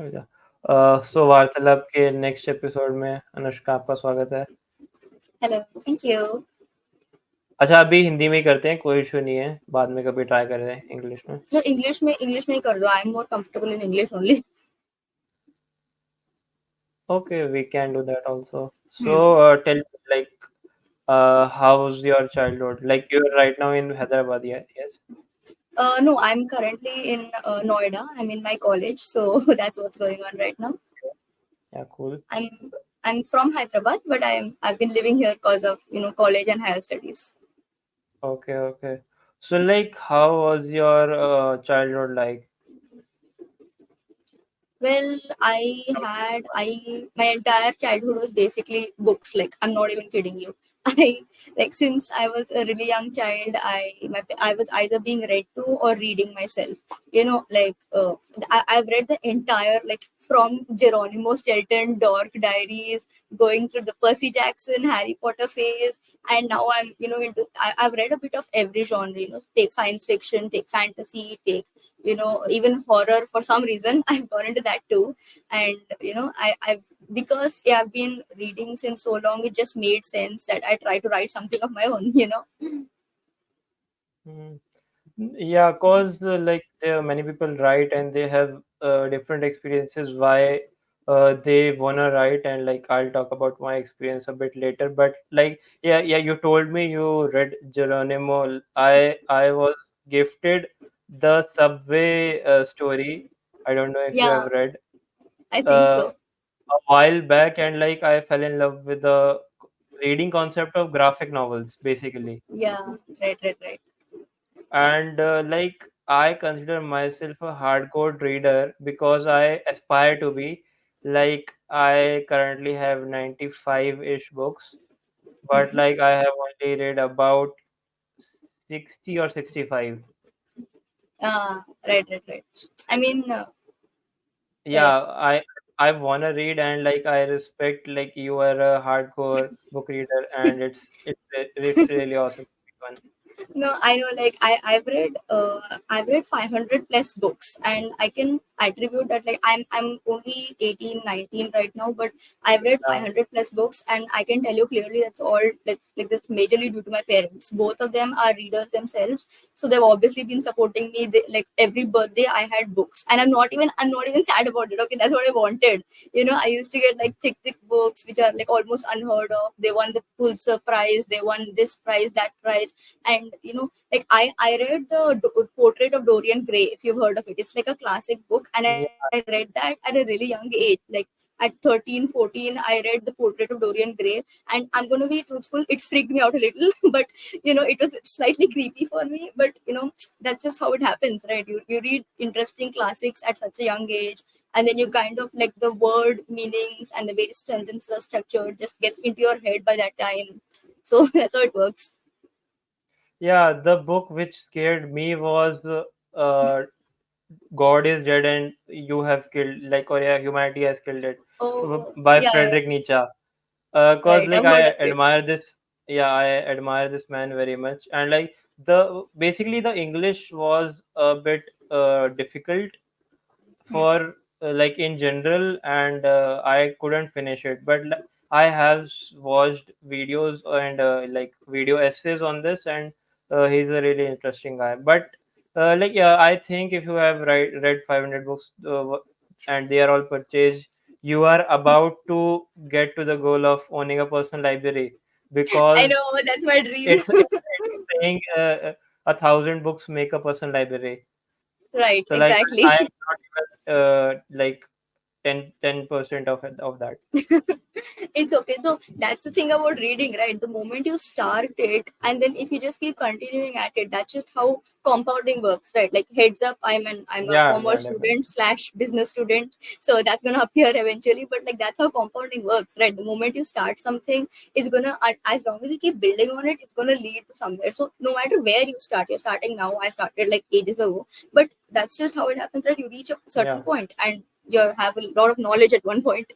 अच्छा। सो वार्तालाप के नेक्स्ट एपिसोड में अनुष्का आपका स्वागत है। Hello, thank you. अच्छा, अभी हिंदी में ही करते हैं, कोई इशू नहीं है, बाद में कभी ट्राई कर रहे हैं इंग्लिश में। No, English में ही कर दो. I'm more comfortable in English only. Okay, we can do that also. So, Hmm. tell me, like, how was your childhood? Like, you're right now in Hyderabad, yeah? Yes. No, I'm currently in Noida. I'm in my college, so that's what's going on right now. Yeah, cool. I'm I'm from Hyderabad, but I've been living here because of college and higher studies. Okay, okay. So, like, how was your childhood like? Well, I my entire childhood was basically books. Like I'm not even kidding you. I like since I was a really young child, I was either being read to or reading myself. I've read the entire like from Geronimo Stilton, Dork Diaries, going through the Percy Jackson, Harry Potter phase, and now I'm into I've read a bit of every genre. Take science fiction, take fantasy, take even horror. For some reason I've gone into that too. And I've because I've been reading since so long, it just made sense that I try to write something of my own. Hmm. Yeah, cause like there are many people write and they have different experiences why they wanna write, and like I'll talk about my experience a bit later. But like yeah, you told me you read Geronimo. I was gifted the Subway story. I don't know if you have Yeah, read I think uh, so. a while back, and like I fell in love with the reading concept of graphic novels basically. Yeah, right. And like I consider myself a hardcore reader because I aspire to be. Like I currently have 95-ish books, but Hmm. like I have only read about 60 or 65. Right. I mean, uh, Yeah, I wanna read, and like I respect like you are a hardcore book reader, and it's really awesome to be one. no, I know. Like I've read 500 plus books, and I can attribute that. Like I'm only 18, 19 right now, but I've read Yeah. 500 plus books, and I can tell you clearly that's all. That's majorly due to my parents. Both of them are readers themselves, so they've obviously been supporting me. Like every birthday, I had books, and I'm not even sad about it. Okay, that's what I wanted. I used to get like thick books, which are like almost unheard of. They won the Pulitzer Prize. They won this prize, that prize. And like I read the Portrait of Dorian Gray, if you've heard of it. It's like a classic book, and I read that at a really young age. Like at 13, 14, I read the Portrait of Dorian Gray, and I'm going to be truthful, it freaked me out a little. But it was slightly creepy for me. But that's just how it happens, right? You read interesting classics at such a young age, and then you kind of like the word meanings and the way sentences are structured just gets into your head by that time. So that's how it works. Yeah, the book which scared me was God is dead and you have killed, like, or yeah, humanity has killed it, Oh, by yeah. Friedrich Nietzsche. Cause Right. like I've heard I of it. admire this, yeah, I admire this man very much, and like the basically the English was a bit difficult Hmm. for like in general, and I couldn't finish it. But I have watched videos and like video essays on this, and he's a really interesting guy. But like yeah, I think if you have read 500 books and they are all purchased, you are about to get to the goal of owning a personal library, I because know, that's my dream. it's saying 1,000 books make a personal library. Right, So like exactly. I'm not even like 10% of that. It's okay. So that's the thing about reading, right? The moment you start it, and then if you just keep continuing at it, that's just how compounding works, right? Like heads up, I'm a Yeah, commerce definitely. student slash business student, so that's gonna appear eventually. But like that's how compounding works, right? The moment you start something, it's gonna as long as you keep building on it, it's gonna lead to somewhere. So no matter where you start, you're starting now. I started like ages ago, but that's just how it happens, right? You reach a certain Yeah. point, and you have a lot of knowledge at one point.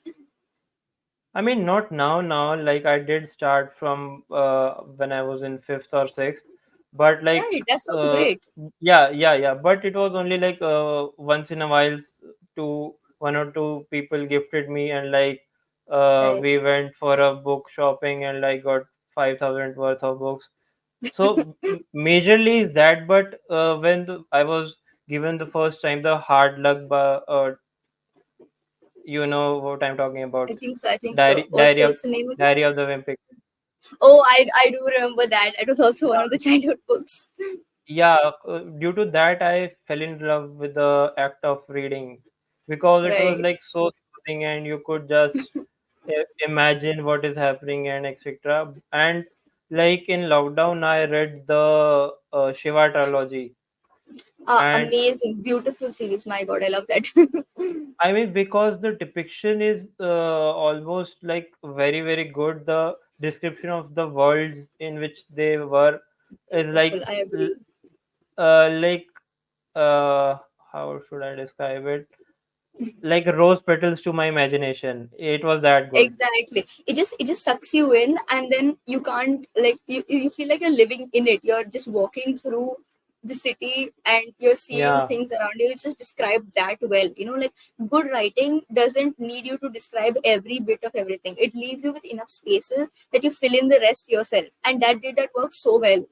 I mean, not now. Like I did start from when I was in fifth or sixth, but like Right, that's also uh, great. yeah. But it was only like once in a while to one or two people gifted me, and like Right. we went for a book shopping and like got 5,000 worth of books. So majorly is that, but when I was given the first time the hard luck by you know what I'm talking I about, think so. I think so. diary What's diary of what's the name again? diary of the Wimpy. Oh, I do remember that. It was also one of the childhood books. Yeah, due to that I fell in love with the act of reading, because it was Right. like so soothing and you could just imagine what is happening and etc. And like in lockdown I read the Shiva trilogy. And Amazing, beautiful series. My God, I love that. I mean, because the depiction is almost like very, very good. The description of the worlds in which they were is Beautiful. I agree. like uh, how should I describe it? Like rose petals to my imagination. It was that good. Exactly. It just sucks you in, and then you can't, like, you feel like you're living in it. You're just walking through the city and you're seeing Yeah, things around you. It's just described that well. Like, good writing doesn't need you to describe every bit of everything. It leaves you with enough spaces that you fill in the rest yourself. And that works so well.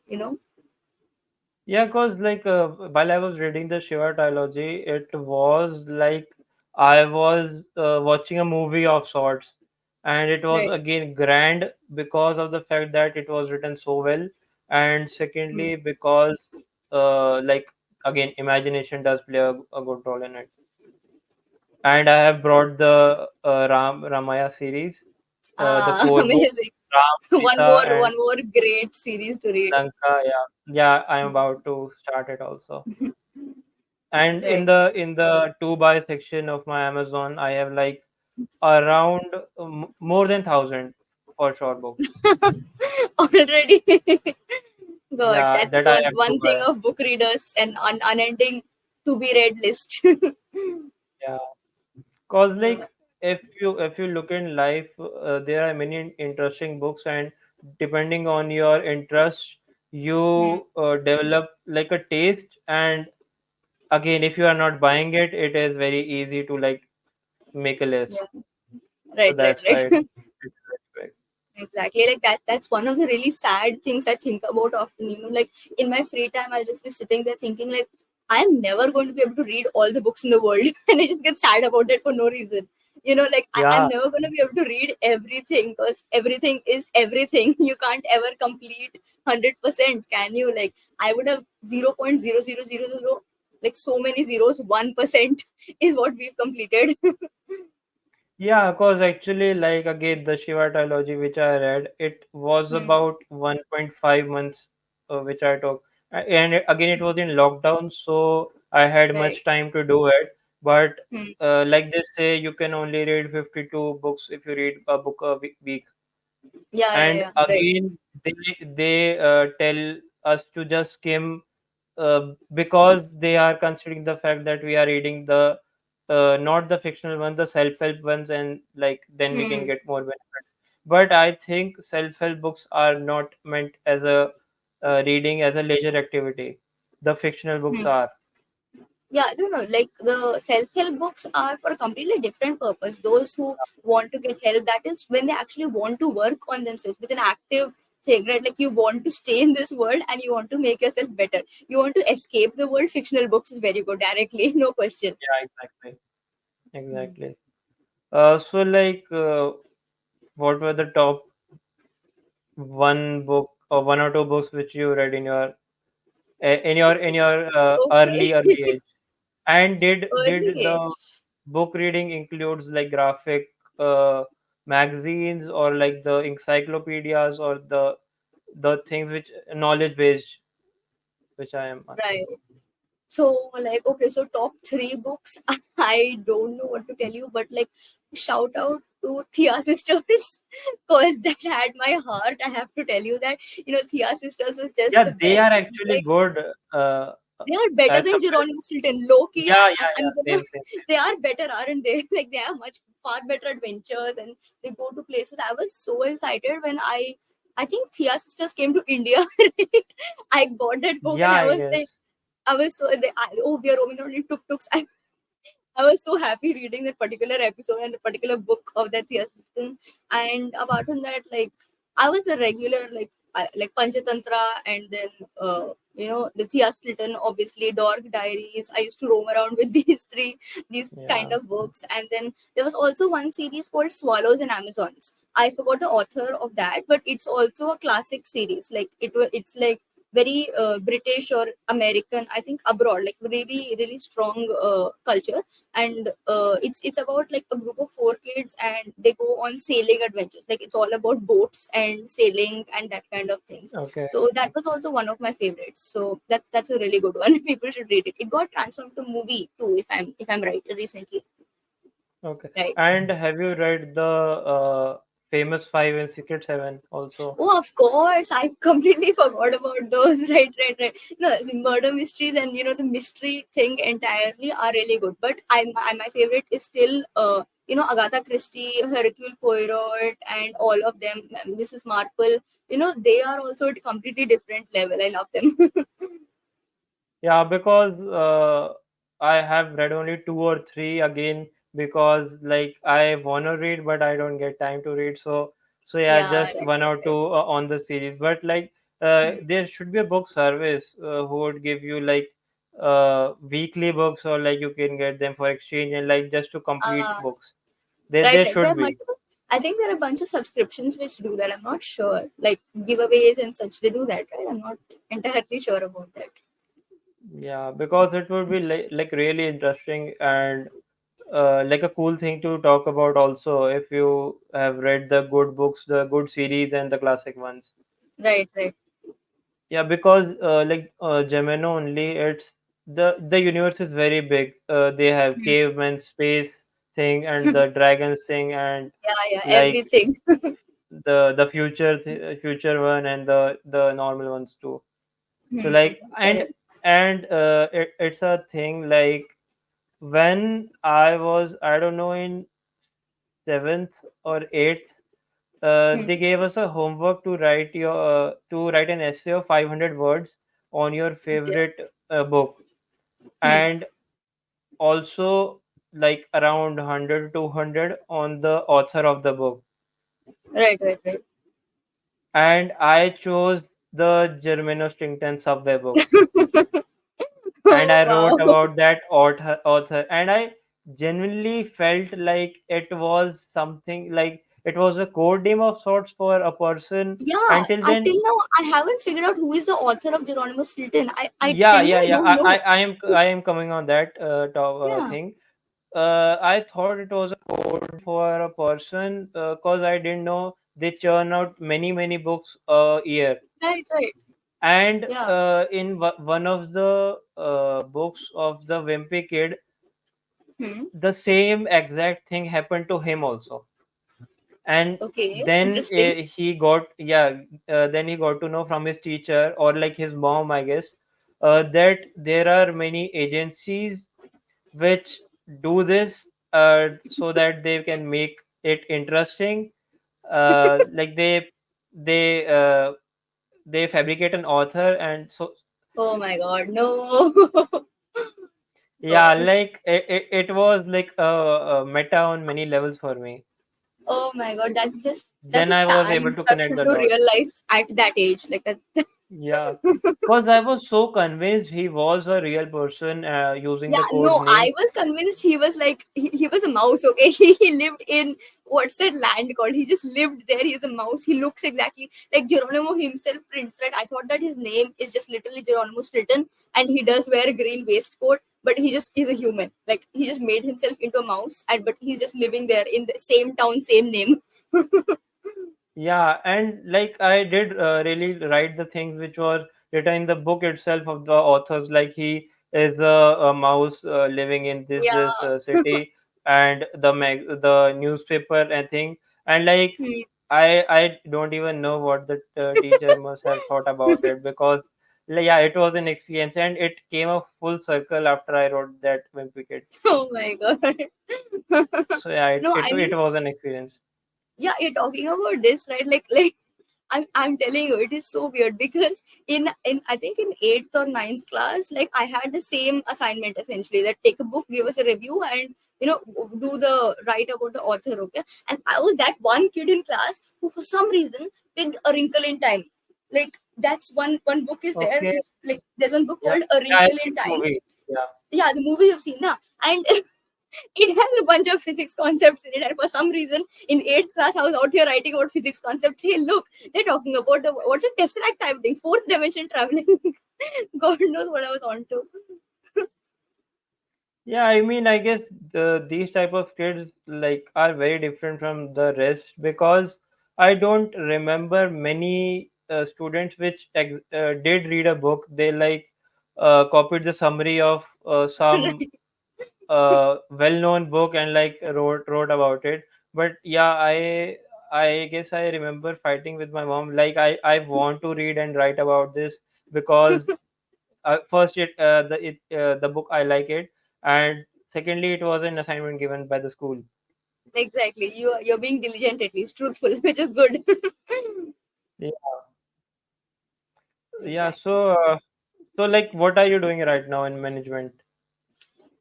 yeah. Cause like while I was reading the Shiva trilogy, it was like I was watching a movie of sorts, and it was Right. again grand because of the fact that it was written so well, and Hmm. secondly because like again imagination does play a good role in it. And I have brought the Ramaya series, the four books, Amazing. Ram, one Sita, more and one more great series to read. Lanka. Yeah, yeah. I am about to start it also. And in Right. the to buy section of my Amazon, I have like around more than 1,000 for sure books. Already. God, Yeah, that's that I one have to one thing buy. of book readers and unending to be read list. Yeah, cause Yeah. like if you look in life, there are many interesting books, and depending on your interest, Hmm. you develop like a taste. And again, if you are not buying it, it is very easy to like make a list. Yeah. So Right, right, that's why right. it's very big. Exactly. Like that's one of the really sad things I think about often. Like, in my free time, I'll just be sitting there thinking, like, I'm never going to be able to read all the books in the world. And I just get sad about it for no reason. Like, I'm Yeah, never going to be able to read everything, because everything is everything. You can't ever complete 100%, can you? Like, I would have 0.0000, like, so many zeros. 1% is what we've completed. yeah, because actually, like again, the Shiva trilogy which I read, it was Hmm. about 1.5 months which I took. And again, it was in lockdown, so I had Right. much time to do it. But Hmm. like they say, you can only read 52 books if you read a book a week. Yeah, yeah, And yeah. Right. again, they tell us to just skim because they are considering the fact that we are reading the not the fictional ones, the self-help ones, and like then we can Hmm. get more benefits. But I think self-help books are not meant as a reading as a leisure activity. The fictional books Hmm. are. Yeah, no, like, the self-help books are for a completely different purpose. Those who want to get help, that is when they actually want to work on themselves with an active thing, right? Like, you want to stay in this world and you want to make yourself better. You want to escape the world. Fictional books is where you go directly, no question. Yeah, exactly, Hmm. exactly. So like, what were the top one book or one or two books which you read in your Okay. early age? And did Early the age. book reading includes like graphic magazines or like the encyclopedias or the things which knowledge based, which I am asking. Right. So, like, okay, so top three books. I don't know what to tell you, but, like, shout out to Thea Sisters, because that had my heart. I have to tell you that, Thea Sisters was just Yeah, the they best. are actually Like, good they are better as than compared. Geronimo Stilton. Low key, Yeah, yeah, I'm yeah. gonna, Same. they are better, aren't they? Like, they have much far better adventures, and they go to places. I was so excited when I think Thea Sisters came to India. Right? I got that book Yeah, and I I was like, guess. I was so, oh, we are roaming around in tuk tuks. I was so happy reading that particular episode and the particular book of that theater. And apart from that, like I was a regular like Panchatantra, and then the Thea Stilton, obviously Dork Diaries. I used to roam around with these kind Yeah. of books, and then there was also one series called Swallows and Amazons. I forgot the author of that, but it's also a classic series. Like it's like very British or American, I think abroad, like really really strong culture, and it's about like a group of four kids, and they go on sailing adventures. Like it's all about boats and sailing and that kind of things. Okay. So that was also one of my favorites. So that's a really good one. People should read it. It got transformed to movie too, if I'm right, recently. Okay. Right. And have you read the famous five and Secret Seven also? Oh, of course. I completely forgot about those. Right, right, right. No, the murder mysteries and the mystery thing entirely are really good. But my favorite is still Agatha Christie, Hercule Poirot, and all of them. Mrs. Marple. They are also at a completely different level. I love them. Yeah, because I have read only two or three again because like I wanna read but I don't get time to read. So yeah, Yeah, just right, one right, or right. two on the series. But like there should be a book service who would give you like weekly books or like you can get them for exchange and like just to complete Uh, books. There right, there right. There should are be. multiple. I think there are a bunch of subscriptions which do that. I'm not sure. Like giveaways and such, they do that, right? I'm not entirely sure about that. Yeah, because it would be like really interesting and like a cool thing to talk about also if you have read the good books, the good series, and the classic ones. Right, right. Yeah, because like Gemino only, it's the universe is very big. They have Hmm. caveman space thing and the dragons thing and Yeah, yeah, like everything. the future one and the normal ones too. So Hmm. like Correct. it's a thing like when I was I don't know in seventh or eighth, Hmm. they gave us a homework to write an essay of 500 words on your Okay. favorite book, Hmm. and also like around 100 to 200 on the author of the book. Right, right, right. And I chose the Germano Stington subway book, and Oh, I wrote wow. about that author, and I genuinely felt like it was something like it was a code name of sorts for a person. Yeah, Until until then, now, I haven't figured out who is the author of Geronimo Stilton. I yeah. genuinely don't know. I am coming on that Yeah. thing. I thought it was a code for a person because I didn't know they churn out many books a year. Right, right. And Yeah. in one of the books of the Wimpy Kid, Hmm. the same exact thing happened to him also. And Okay. then Interesting. then he got to know from his teacher or like his mom, I guess, that there are many agencies which do this so that they can make it interesting. Like they uh, they fabricate an author, and so Oh my God. No. yeah, Gosh. like it was like a meta on many levels for me. Oh my God. That's Then a I was sad able to connect introduction the to dots. real life at that age. Like that. Yeah, because I was so convinced he was a real person using the Yeah, code no, name. I was convinced he was like he was a mouse. Okay, he lived in what's that land called? He just lived there. He's a mouse. He looks exactly like Geronimo himself prints, right? I thought that his name is just literally Geronimo Stilton, and he does wear a green waistcoat, but he just is a human. Like he just made himself into a mouse, and but he's just living there in the same town, same name. Yeah, and like I did really write the things which were written in the book itself of the authors. Like he is a mouse living in this Yeah. city, and the newspaper and thing. And like Hmm. I don't even know what the teacher must have thought about it because like, yeah, it was an experience, and it came a full circle after I wrote that Wimpy Kid. Oh my God. So yeah, No, I mean, it was an experience. yeah, you're talking about this, right? Like I'm telling you, it is so weird because in I think in eighth or ninth class, like I had the same assignment essentially, that take a book, give us a review, and do the write about the author. Okay, and I was that one kid in class who for some reason picked A Wrinkle in Time. Like that's one book is there. Okay. If like there's one book Yeah. called A Yeah, I Wrinkle see in the Time. movie. Yeah. Yeah, the movie you've seen now, and it has a bunch of physics concepts in it. And for some reason, in eighth class, I was out here writing about physics concepts. Hey, look, they're talking about the what's a tesseract type thing, fourth dimension traveling. God knows what I was on to. Yeah, I mean, I guess these type of kids like are very different from the rest because I don't remember many students which did read a book. They like copied the summary of some well-known book and like wrote about it. But yeah, I guess I remember fighting with my mom. Like I want to read and write about this because first the book I like it, and secondly it was an assignment given by the school. Exactly. You're being diligent, at least truthful, which is good. Yeah, yeah. Exactly. So like, what are you doing right now in management?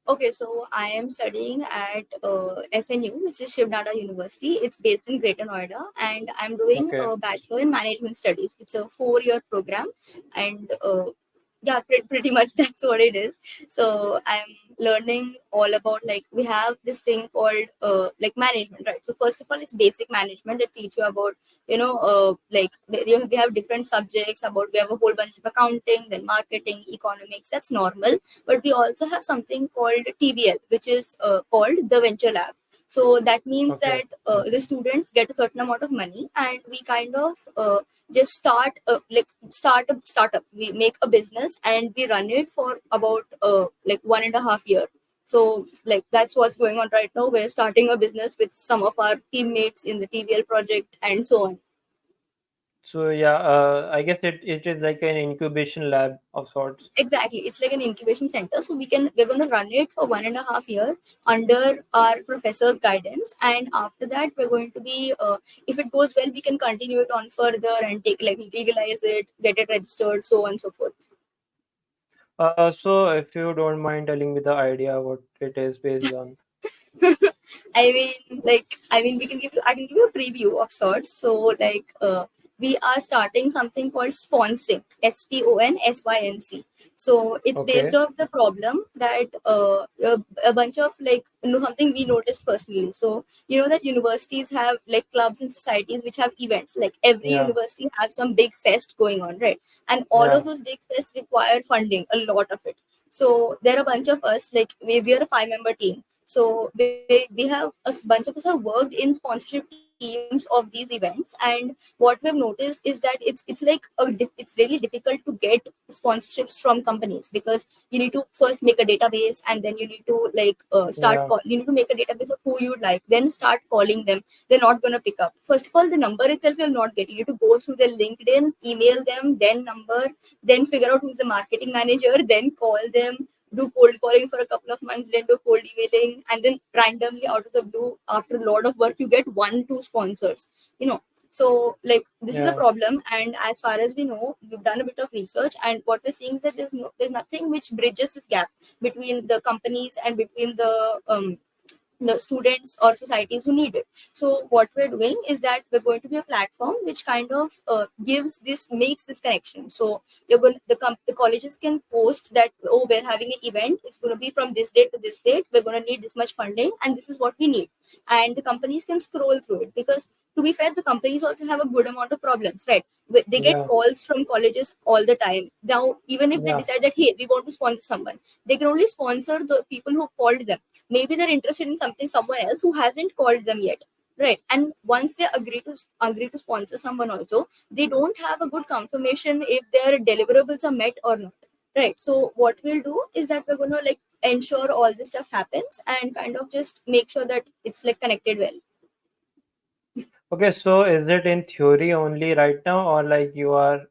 Okay, so I am studying at SNU, which is Shiv Nada University. It's based in Greater Noida, and I'm doing Okay. a bachelor in management studies. It's a 4-year program, and yeah, pretty much that's what it is. So I'm learning all about, like, we have this thing called like management, right? So first of all, it's basic management that teach you about like we have different subjects about, we have a whole bunch of accounting, then marketing, economics. That's normal, but we also have something called TVL, which is called the Venture Lab. So that means Okay. that the students get a certain amount of money, and we kind of just start start a startup. We make a business and we run it for about like 1.5 year. So like that's what's going on right now. We're starting a business with some of our teammates in the TVL project and so on. So yeah, I guess it is like an incubation lab of sorts. Exactly, it's like an incubation center. So we're going to run it for 1.5 year under our professor's guidance, and after that we're going to be if it goes well, we can continue it on further and take, like, legalize it, get it registered, so on and so forth. So if you don't mind telling me the idea what it is based on. We can give you, I can give you a preview of sorts. So like we are starting something called Sponsync, SPONSYNC. So it's based Okay. off the problem that a bunch of, like, something we noticed personally. So that universities have like clubs and societies which have events. Like every Yeah. university have some big fest going on, right? And all Yeah. of those big fests require funding, a lot of it. So there are a bunch of us, like we are a 5-member team. So we have bunch of us have worked in sponsorship teams of these events, and what we've noticed is that it's really difficult to get sponsorships from companies, because you need to first make a database, and then you need to like Yeah. you need to make a database of who you'd like, then start calling them. They're not going to pick up. First of all, the number itself you'll not get. You need to go through their LinkedIn, email them, then number, then figure out who's the marketing manager, then call them, do cold calling for a couple of months, then do cold emailing, and then randomly out of the blue, after a lot of work, you get 1 2 sponsors. You know, so like this is a Yeah. problem, and as far as we know, we've done a bit of research, and what we're seeing is that there's nothing which bridges this gap between the companies and between the students or societies who need it. So what we're doing is that we're going to be a platform which kind of makes this connection. So the colleges can post that, oh, we're having an event, it's going to be from this date to this date, we're going to need this much funding, and this is what we need. And the companies can scroll through it, because to be fair, the companies also have a good amount of problems, right? They get Yeah. calls from colleges all the time. Now, even if they Yeah. decide that, hey, we want to sponsor someone, they can only sponsor the people who called them. Maybe they're interested in something someone else who hasn't called them yet, right? And once they agree to sponsor someone also, they don't have a good confirmation if their deliverables are met or not, right? So what we'll do is that we're going to like ensure all this stuff happens, and kind of just make sure that it's like connected well. Okay, so is it in theory only right now, or like you are?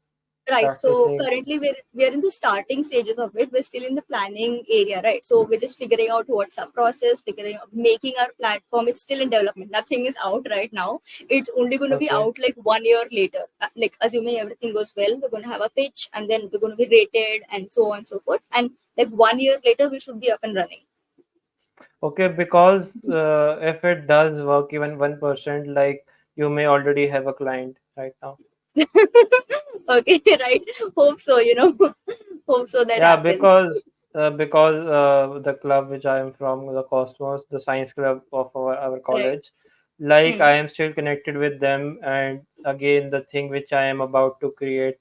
Right. So practicing. currently we're in the starting stages of it. We're still in the planning area, right? So we're just figuring out what's our process, figuring out making our platform. It's still in development. Nothing is out right now. It's only going to be Okay. out like 1 year later. Like assuming everything goes well, we're going to have a pitch, and then we're going to be rated, and so on and so forth. And like 1 year later, we should be up and running. Okay, because if it does work even 1%, like you may already have a client right now. Okay, right. Hope so. Hope so that Yeah, happens. because the club which I am from, the Cosmos, the science club of our Right. college, like Hmm. I am still connected with them. And again, the thing which I am about to create,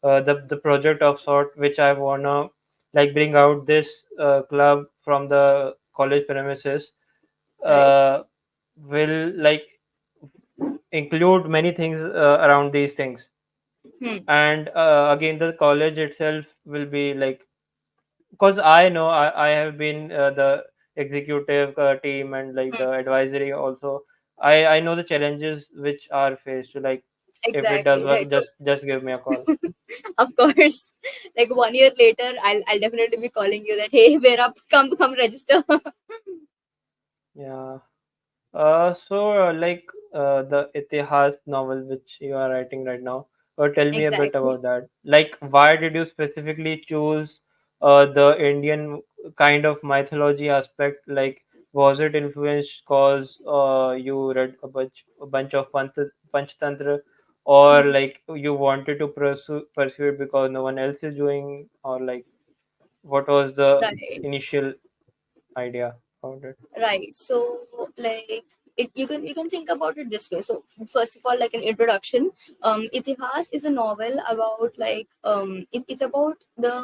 the project of sort which I wanna like bring out this club from the college premises, Right. uh, will like include many things around these things. Hmm. And again, the college itself will be like, because I know I have been the executive team and like Hmm. the advisory also. I know the challenges which are faced. So, like if it does Exactly. work, Right. So just give me a call. of course, like 1 year later, I'll definitely be calling you that, hey, we're up, come register. Yeah. So the Itihas novel which you are writing right now, tell me a bit Exactly. about that. Like, why did you specifically choose the Indian kind of mythology aspect? Like, was it influenced cause you read a bunch of Panchtantra, or Mhm. like you wanted to pursue it because no one else is doing, or like what was the Right. initial idea about it? Right. So like you can think about it this way. So first of all, like an introduction, Itihas is a novel about it's about the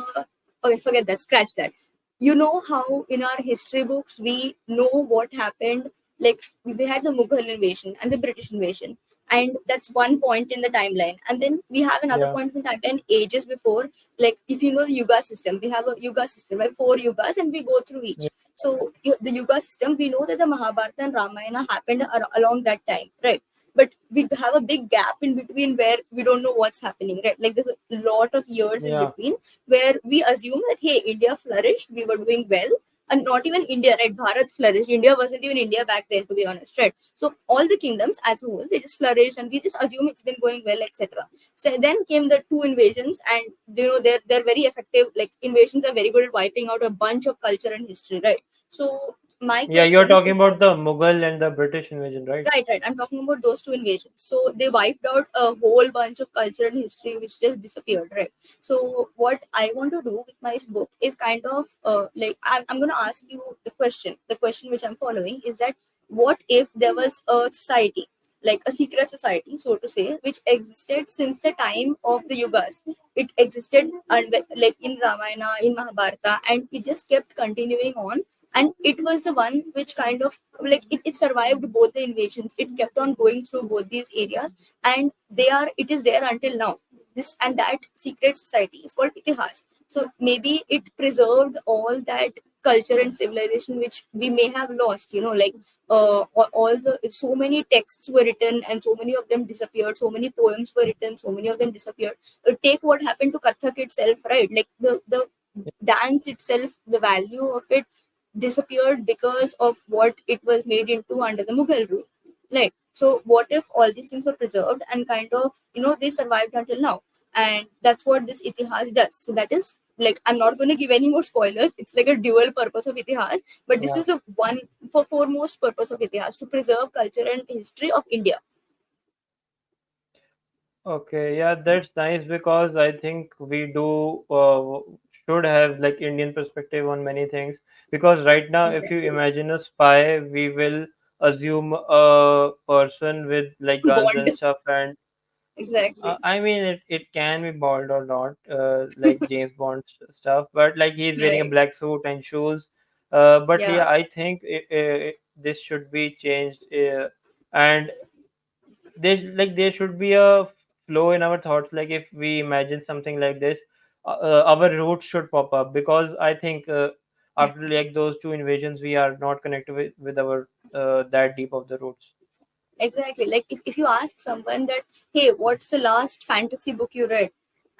okay, forget that, scratch that. You know how in our history books we know what happened, like we had the Mughal invasion and the British invasion. And that's one point in the timeline. And then we have another Yeah. point in the timeline ages before, like if you know the Yuga system, we have a Yuga system, right? Four Yugas, and we go through Yeah. each. So the Yuga system, we know that the Mahabharata and Ramayana happened along that time, right? But we have a big gap in between where we don't know what's happening, right? Like there's a lot of years in Yeah. between where we assume that hey, India flourished, we were doing well, and not even India, right? Bharat flourished. India wasn't even India back then, to be honest, right? So all the kingdoms as a whole, they just flourished, and we just assume it's been going well, etc. So then came the two invasions, and they're very effective. Like invasions are very good at wiping out a bunch of culture and history, right? So my Yeah, you're question talking is, about the Mughal and the British invasion, right? right, right. I'm talking about those two invasions. So they wiped out a whole bunch of culture and history which just disappeared, right? So what I want to do with my book is kind of I'm going to ask you the question. The question which I'm following is that what if there was a society, like a secret society, so to say, which existed since the time of the Yugas. It existed and like in Ramayana, in Mahabharata, and it just kept continuing on, and it was the one which kind of it survived both the invasions. It kept on going through both these areas, and it is there until now. This and that secret society is called Itihas. So maybe it preserved all that culture and civilization which we may have lost, like all the so many texts were written and so many of them disappeared, so many poems were written, so many of them disappeared. Take what happened to Kathak itself, right? Like the dance itself, the value of it disappeared because of what it was made into under the Mughal rule. Right. So what if all these things were preserved and kind of, they survived until now? And that's what this Itihas does. So that is like, I'm not going to give any more spoilers. It's like a dual purpose of Itihas, but this Yeah. is a one for foremost purpose of Itihas, to preserve culture and history of India. Okay, yeah, that's nice because I think we do should have like Indian perspective on many things. Because right now, if you Exactly. imagine a spy, we will assume a person with like guns Bond. and stuff. And Exactly. I mean, it can be bald or not, like James Bond stuff. But like he's wearing a Right. black suit and shoes. But Yeah. yeah, I think this should be changed. And there should be a flow in our thoughts. Like if we imagine something like this, our roots should pop up, because I think after like those two invasions we are not connected with our that deep of the roots. Exactly. Like if you ask someone that, hey, what's the last fantasy book you read?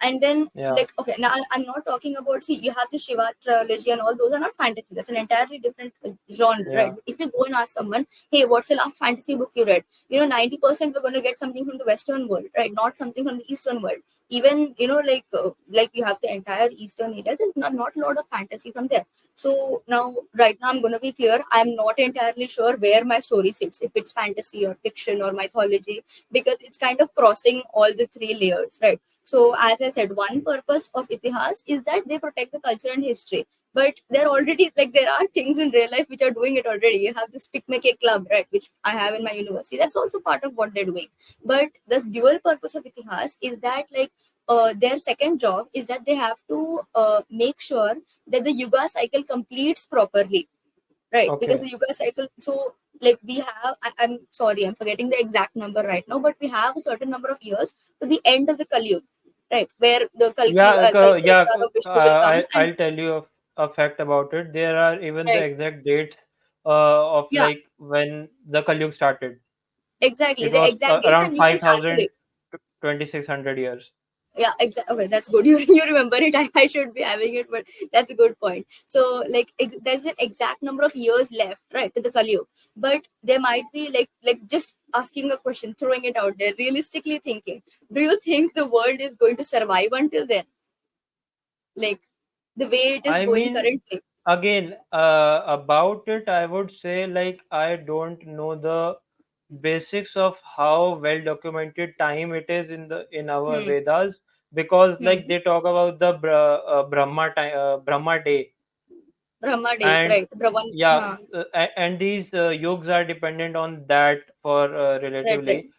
And then, Yeah. like, okay, now I'm not talking about, see, you have the Shiva trilogy and all those are not fantasy. That's an entirely different genre, right? Yeah. If you go and ask someone, hey, what's the last fantasy book you read? 90% we're going to get something from the Western world, right? Not something from the Eastern world. Even, like you have the entire Eastern area, there's not a lot of fantasy from there. So now, right now, I'm going to be clear. I'm not entirely sure where my story sits, if it's fantasy or fiction or mythology, because it's kind of crossing all the three layers, right? So, as I said, one purpose of Itihas is that they protect the culture and history. But they're already, like, there are things in real life which are doing it already. You have this Picnic Club, right, which I have in my university. That's also part of what they're doing. But the dual purpose of Itihas is that, like, their second job is that they have to make sure that the Yuga cycle completes properly, right? Because Okay. the Yuga cycle, so like we have, I'm sorry, I'm forgetting the exact number right now, but we have a certain number of years to the end of the Kali Yuga, right? Where the Kalki Yeah. Avatar of Vishnu will come, and I'll tell you a fact about it. There are even the right, exact dates of yeah, like when the Kalyug started. exactly, It the was exact dates, around and you can calculate. 5,000 to 2,600 years. Yeah, exactly. Okay, that's good. You remember it. I should be having it, but that's a good point. So, like, there's an exact number of years left, right, to the Kali Yuga. But there might be, like just asking a question, throwing it out there, realistically thinking, do you think the world is going to survive until then? Like, the way it is I going mean, currently. again, about it, I would say like I don't know the basics of how well documented time it is in our Hmm. Vedas, because like Hmm. they talk about the Brahma time, Brahma day, Brahma days, and right? Brahman. yeah, Huh. and these yugs are dependent on that for Right, right. relatively.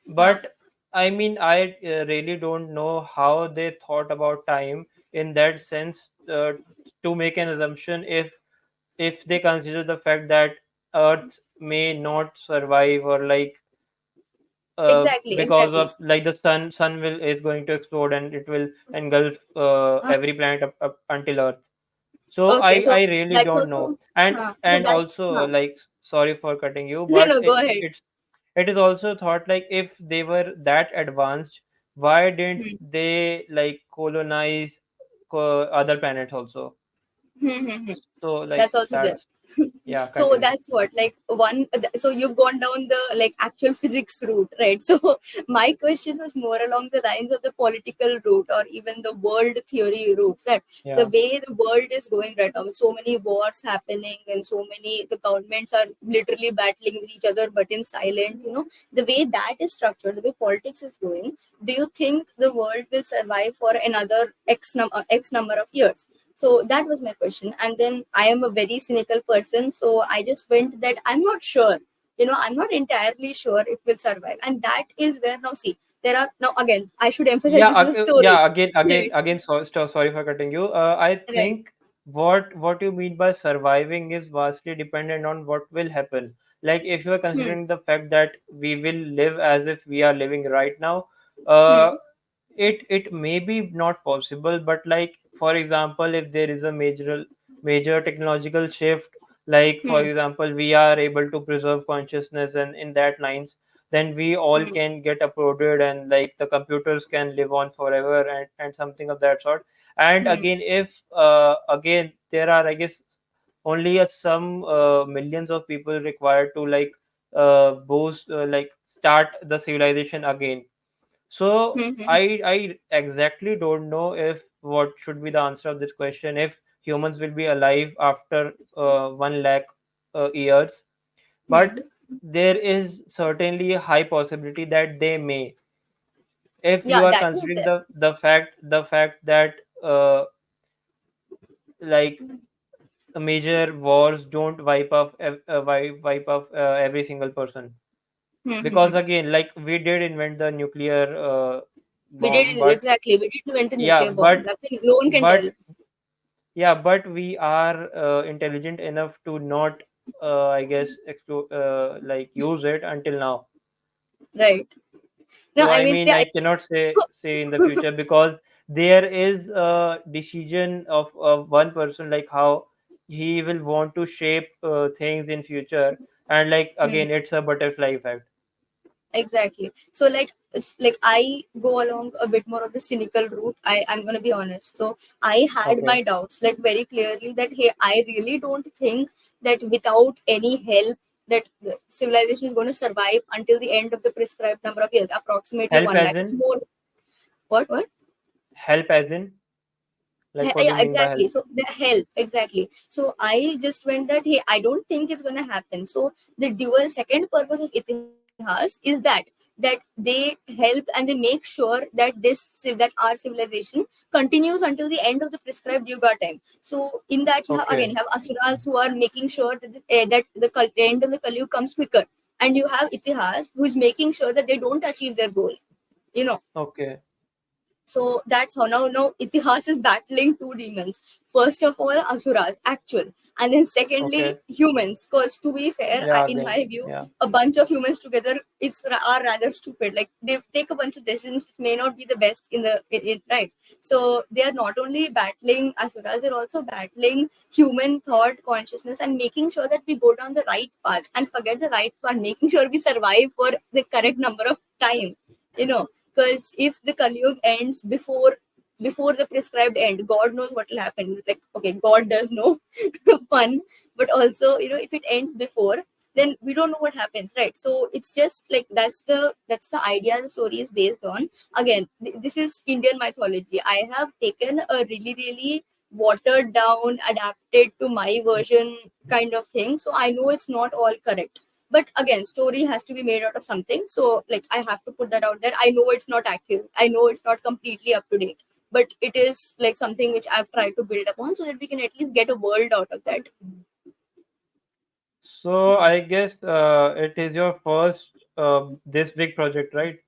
Huh. But I mean, I really don't know how they thought about time in that sense, to make an assumption if they consider the fact that Earth may not survive, or like Exactly, because exactly. of like the sun will is going to explode and it will engulf Huh. every planet up until Earth. So Okay, so I really that's don't know. also, and huh. So and that's, also, huh. like, sorry for cutting you, No, but no, go ahead. it is also thought like if they were that advanced, why didn't Hmm. they like colonize other planets also? Hmm, hmm, hmm. So like That's also there. that's, yeah, So continue. that's what, like, so you've gone down the, like, actual physics route, right? So my question was more along the lines of the political route, or even the world theory route, that the Yeah. way the world is going right now, with so many wars happening and so many, the governments are literally battling with each other but in silent, the way that is structured, the way politics is going, do you think the world will survive for another x number of years? So that was my question. And then I am a very cynical person, so I just went that I'm not sure. I'm not entirely sure it will survive. And that is where, now see, there are, now again, I should emphasize Yeah, this is a story. yeah. Right. Again. Sorry for cutting you. I Right. think what you mean by surviving is vastly dependent on what will happen. Like if you are Hmm. considering the fact that we will live as if we are living right now, Hmm. it may be not possible. But like for example, if there is a major technological shift, like for Hmm. example, we are able to preserve consciousness, and in that lines, then we all Hmm. can get uploaded, and like the computers can live on forever, and something of that sort. And Hmm. again, if again there are, I guess, only some millions of people required to like boost like start the civilization again. So Hmm. Hmm. I exactly don't know if what should be the answer of this question, if humans will be alive after 1 lakh years. But Hmm. there is certainly a high possibility that they may, if you Yeah, are that is considering there. the fact that like major wars don't wipe off every single person. Hmm. Hmm. Because Hmm. again, like we did invent the nuclear We did bomb, it, but exactly. We did invent a yeah, nuclear bomb. Nothing, no one can tell. but but we are intelligent enough to not, I guess, like use it until now. Right. No, So I I mean, mean, yeah. I cannot say in the future, because there is a decision of one person, like how he will want to shape things in future, and like Hmm. again, it's a butterfly effect. Exactly. So like like I go along a bit more of the cynical route. I'm gonna be honest. So I had Okay. my doubts like very clearly that hey, I really don't think that without any help that the civilization is going to survive until the end of the prescribed number of years, approximately Help one as lakh. It's in? more. What? Help as in? Like what do Yeah, you mean by exactly. help? So the help, exactly. So I just went that hey, I don't think it's gonna happen. So the dual second purpose of Itihas is that they help and they make sure that that our civilization continues until the end of the prescribed yuga time. So in that you have again Okay. you have asuras who are making sure that the end of the Kali Yuga comes quicker, and you have Itihas who is making sure that they don't achieve their goal. You know, Okay. so that's how now Itihas is battling two demons. First of all, Asuras, actual, and then secondly, Okay. humans. Because to be fair, Yeah, in again. my view, Yeah. a bunch of humans together are rather stupid. Like they take a bunch of decisions which may not be the best in right. So they are not only battling Asuras, they're also battling human thought, consciousness, and making sure that we go down the right path and forget the right path, making sure we survive for the correct number of time. You know, because if the Kali Yuga ends before the prescribed end, God knows what will happen. Like, okay, God does know, fun, but also, if it ends before, then we don't know what happens, right? So it's just like that's the idea the story is based on. Again, this is Indian mythology. I have taken a really really watered down, adapted to my version kind of thing. So I know it's not all correct, but again, story has to be made out of something. So like I have to put that out there. I know it's not accurate, I know it's not completely up to date, but it is like something which I've tried to build upon so that we can at least get a world out of that. So I guess it is your first this big project, right?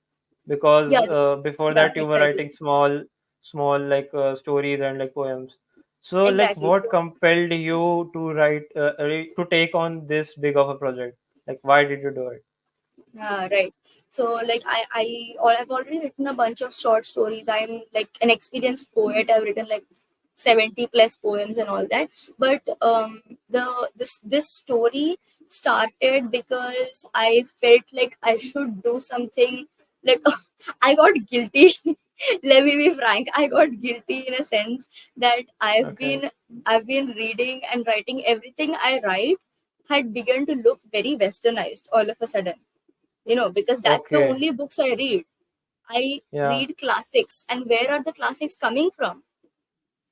Yeah, Because before yeah, that you were exactly. writing small like stories and like poems. So like Exactly. what So compelled you to write to take on this big of a project? Like why did you do it? right. So like I've already written a bunch of short stories. I'm like an experienced poet. I've written like 70 plus poems and all that. But this story started because I felt like I should do something. Like I got guilty. Let me be frank. I got guilty in a sense that Okay. I've been reading and writing. Everything I write had begun to look very westernized all of a sudden, because that's the Okay. only books I read. I Yeah. read classics, and where are the classics coming from?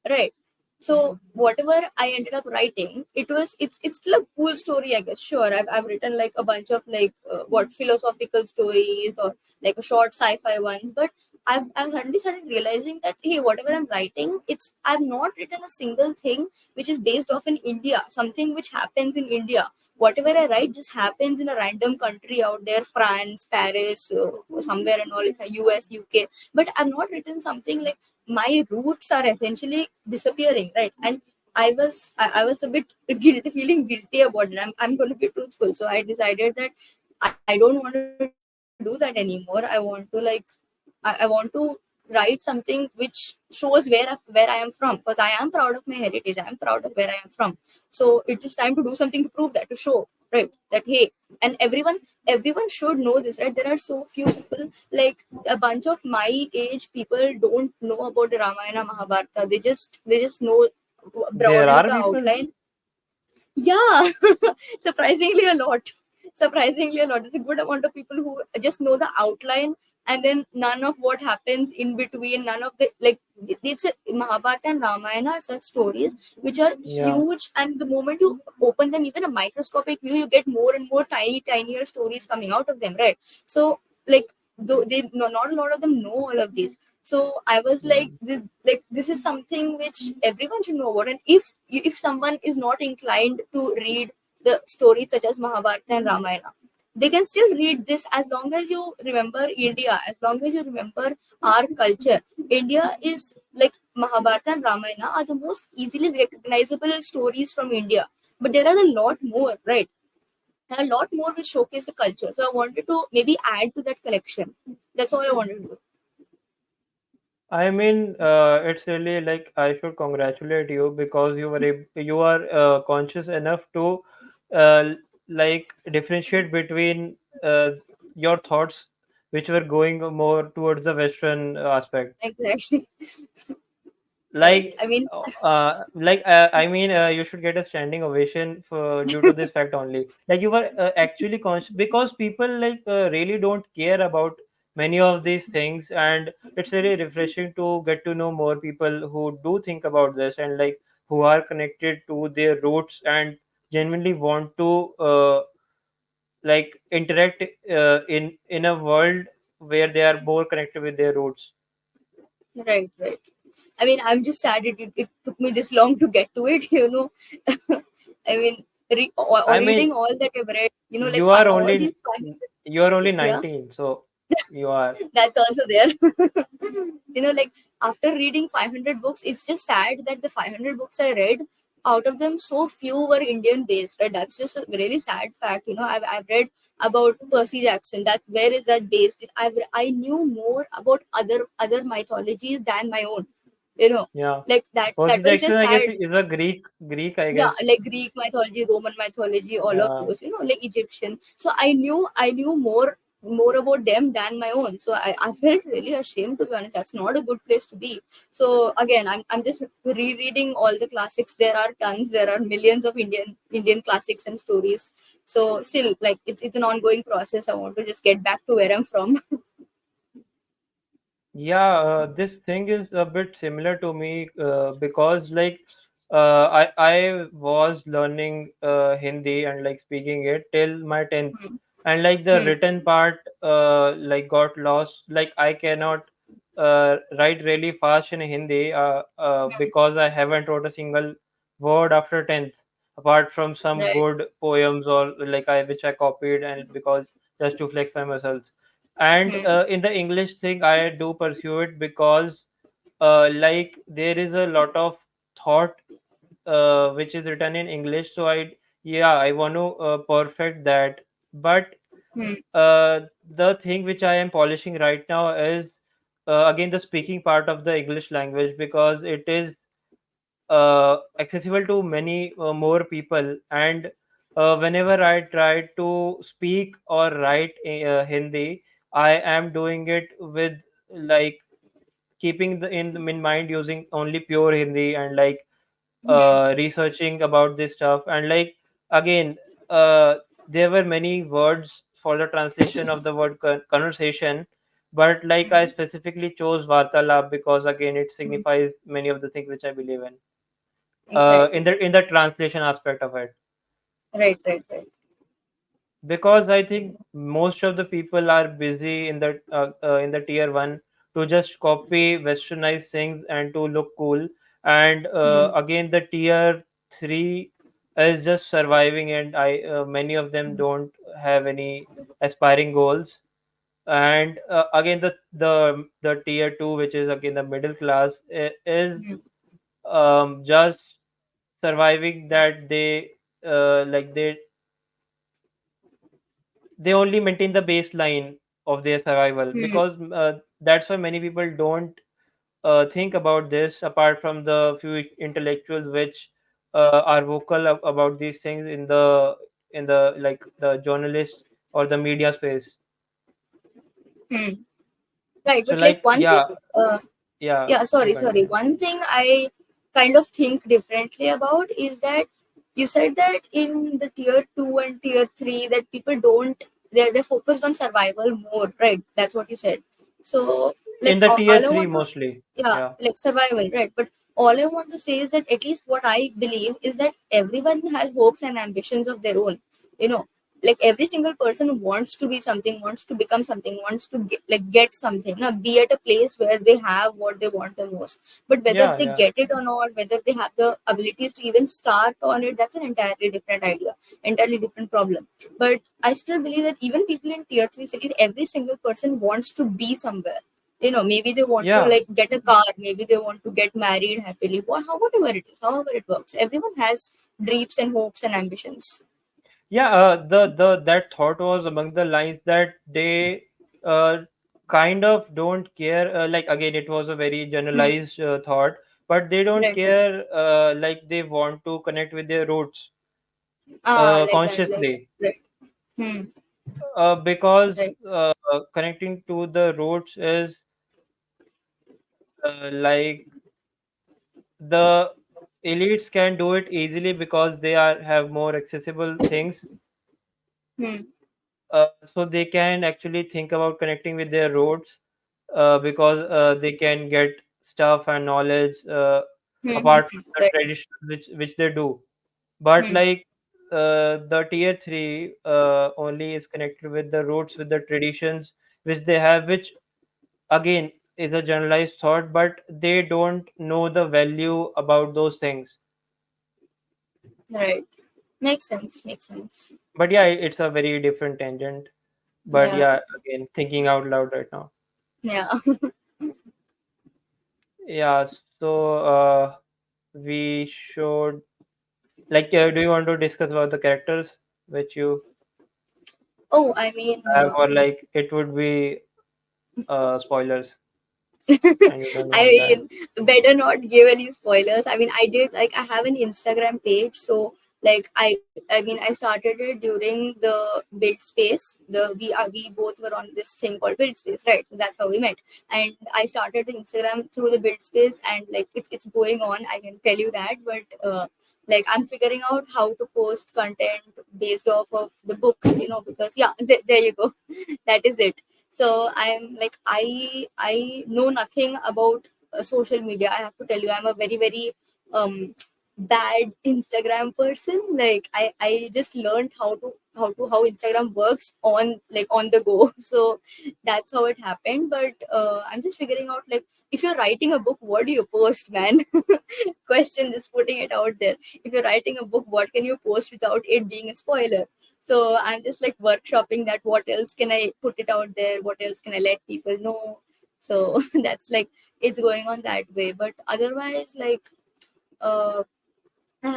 Right. So whatever I ended up writing, it's still a cool story, I guess. Sure, I've written like a bunch of like what philosophical stories or like a short sci-fi ones, but I've suddenly started realizing that hey, whatever I'm writing, I've not written a single thing which is based off in India, something which happens in India. Whatever I write just happens in a random country out there, France, Paris, somewhere and all. It's a US, UK, but I've not written something like my roots are essentially disappearing, right? And I was a bit guilty, feeling guilty about it. I'm going to be truthful. So I decided that I don't want to do that anymore. I want to I want to write something which shows where I am from, because I am proud of my heritage. I am proud of where I am from. So it is time to do something to prove that, to show, right, that hey, and everyone should know this, right? There are so few people, like a bunch of my age people don't know about the Ramayana, Mahabharata. They just know There broadly are the people. outline. Yeah, surprisingly a lot. Surprisingly a lot. There's a good amount of people who just know the outline, and then none of what happens in between, none of the like it's a, Mahabharata and Ramayana are such stories which are Yeah. huge, and the moment you open them, even a microscopic view, you get more and more tinier stories coming out of them, right? So like though they no, not a lot of them know all of these. So I was like, Mm. this is something which everyone should know about. And if someone is not inclined to read the stories such as Mahabharata and Ramayana, they can still read this as long as you remember India, as long as you remember our culture. India is like Mahabharata and Ramayana are the most easily recognizable stories from India. But there are a lot more, right? There are a lot more which showcase the culture. So I wanted to maybe add to that collection. That's all I wanted to do. I mean, it's really like I should congratulate you because you are conscious enough to like differentiate between your thoughts, which were going more towards the Western aspect. Exactly. Right. Like I mean, I mean, you should get a standing ovation for due to this fact only. Like you were actually conscious, because people like really don't care about many of these things, and it's really refreshing to get to know more people who do think about this, and like who are connected to their roots and genuinely want to like interact in a world where they are more connected with their roots. right, right. I mean, I'm just sad it took me this long to get to it, you know. I mean, or I reading mean, all that I've read, you know, like you are all only these 500, you are only yeah, 19, so you are. that's also there. You know, like after reading 500 books, it's just sad that the 500 books I read, out of them, so few were Indian based, right? That's just a really sad fact. You know, I've read about Percy Jackson. That where is that based? I knew more about other mythologies than my own. You know, Yeah. like that Percy was Jackson, just I guess, sad. is a Greek, I Yeah, guess. like Greek mythology, Roman mythology, all of Yeah. those, you know, like Egyptian. So I knew more about them than my own. So I felt really ashamed, to be honest. That's not a good place to be. So again, I'm just rereading all the classics. There are tons, there are millions of Indian classics and stories. So still, like it's an ongoing process. I want to just get back to where I'm from. Yeah, this thing is a bit similar to me because like I was learning Hindi and like speaking it till my 10th, Hmm. and like the Hmm. written part like got lost. Like I cannot write really fast in Hindi because I haven't wrote a single word after 10th, apart from some Right. good poems or like I which I copied, and because just to flex my muscles. And Hmm. in the English thing, I do pursue it because like there is a lot of thought which is written in English, so I want to perfect that. But Hmm. the thing which I am polishing right now is again the speaking part of the English language, because it is accessible to many more people. And whenever I try to speak or write Hindi, I am doing it with like keeping in mind using only pure Hindi, and like Hmm. researching about this stuff. And like again, uh, there were many words for the translation of the word conversation, but like I specifically chose Vartalāap because again it Hmm. signifies many of the things which I believe in Exactly. in the translation aspect of it. Right. Right. Right. Because I think most of the people are busy in the tier one to just copy westernized things and to look cool. And Hmm. again, the tier three is just surviving, and I many of them don't have any aspiring goals. And again, the tier two, which is again the middle class, is Hmm. just surviving, that like they only maintain the baseline of their survival, Hmm. because that's why many people don't think about this, apart from the few intellectuals which are vocal about these things in the like the journalist or the media space. Hmm. Right, So but like like one thing, yeah, uh, yeah, yeah, you sorry. continue. One thing I kind of think differently about is that you said that in the tier two and tier three that people don't they're focused on survival more, right? That's what you said. So like In the tier all I 3 want to mostly. yeah, Yeah, like survival, right? But all I want to say is that at least what I believe is that everyone has hopes and ambitions of their own. You know, like every single person wants to be something, wants to become something, wants to get something, now be at a place where they have what they want the most. But whether yeah, they yeah. get it or not, whether they have the abilities to even start on it, that's an entirely different idea, entirely different problem. But I still believe that even people in tier three cities, every single person wants to be somewhere. You know, maybe they want to Yeah, like get a car, maybe they want to get married happily, whatever it is, however it works, everyone has dreams and hopes and ambitions. yeah. The that thought was among the lines that they uh, kind of don't care. Like again, it was a very Hmm. generalized thought, but they don't Right, right. care. Like they want to connect with their roots Ah, like that, consciously. right. Hmm. Because Right. connecting to the roads is like the elites can do it easily because they are have more accessible things. Hmm. So they can actually think about connecting with their roads, because they can get stuff and knowledge Hmm. Hmm. apart Hmm. from the Right. tradition which they do. But Hmm. like the tier 3 only is connected with the roots, with the traditions which they have, which again is a generalized thought, but they don't know the value about those things. Right. Makes sense. Makes sense. But yeah, it's a very different tangent. But Yeah. yeah, again, thinking out loud right now. Yeah. Yeah, so we should, like, do you want to discuss about the characters which you Oh, I mean, have, or like it would be spoilers and you don't I want that? mean, better not give any spoilers. I mean, I did like I have an Instagram page, so like I mean, I started it during the build space. We both were on this thing called build space, right? So that's how we met. And I started the Instagram through the build space, and like it's going on. I can tell you that, but like I'm figuring out how to post content based off of the books, because yeah, there you go, that is it. So I'm like I know nothing about social media. I have to tell you, I'm a very um bad Instagram person. Like I just learned how Instagram works on like on the go. So that's how it happened. But I'm just figuring out, like, if you're writing a book, what do you post, man? Question, just putting it out there. If you're writing a book, what can you post without it being a spoiler? So I'm just like workshopping that, what else can I put it out there, what else can I let people know. So that's like, it's going on that way. But otherwise, like, uh I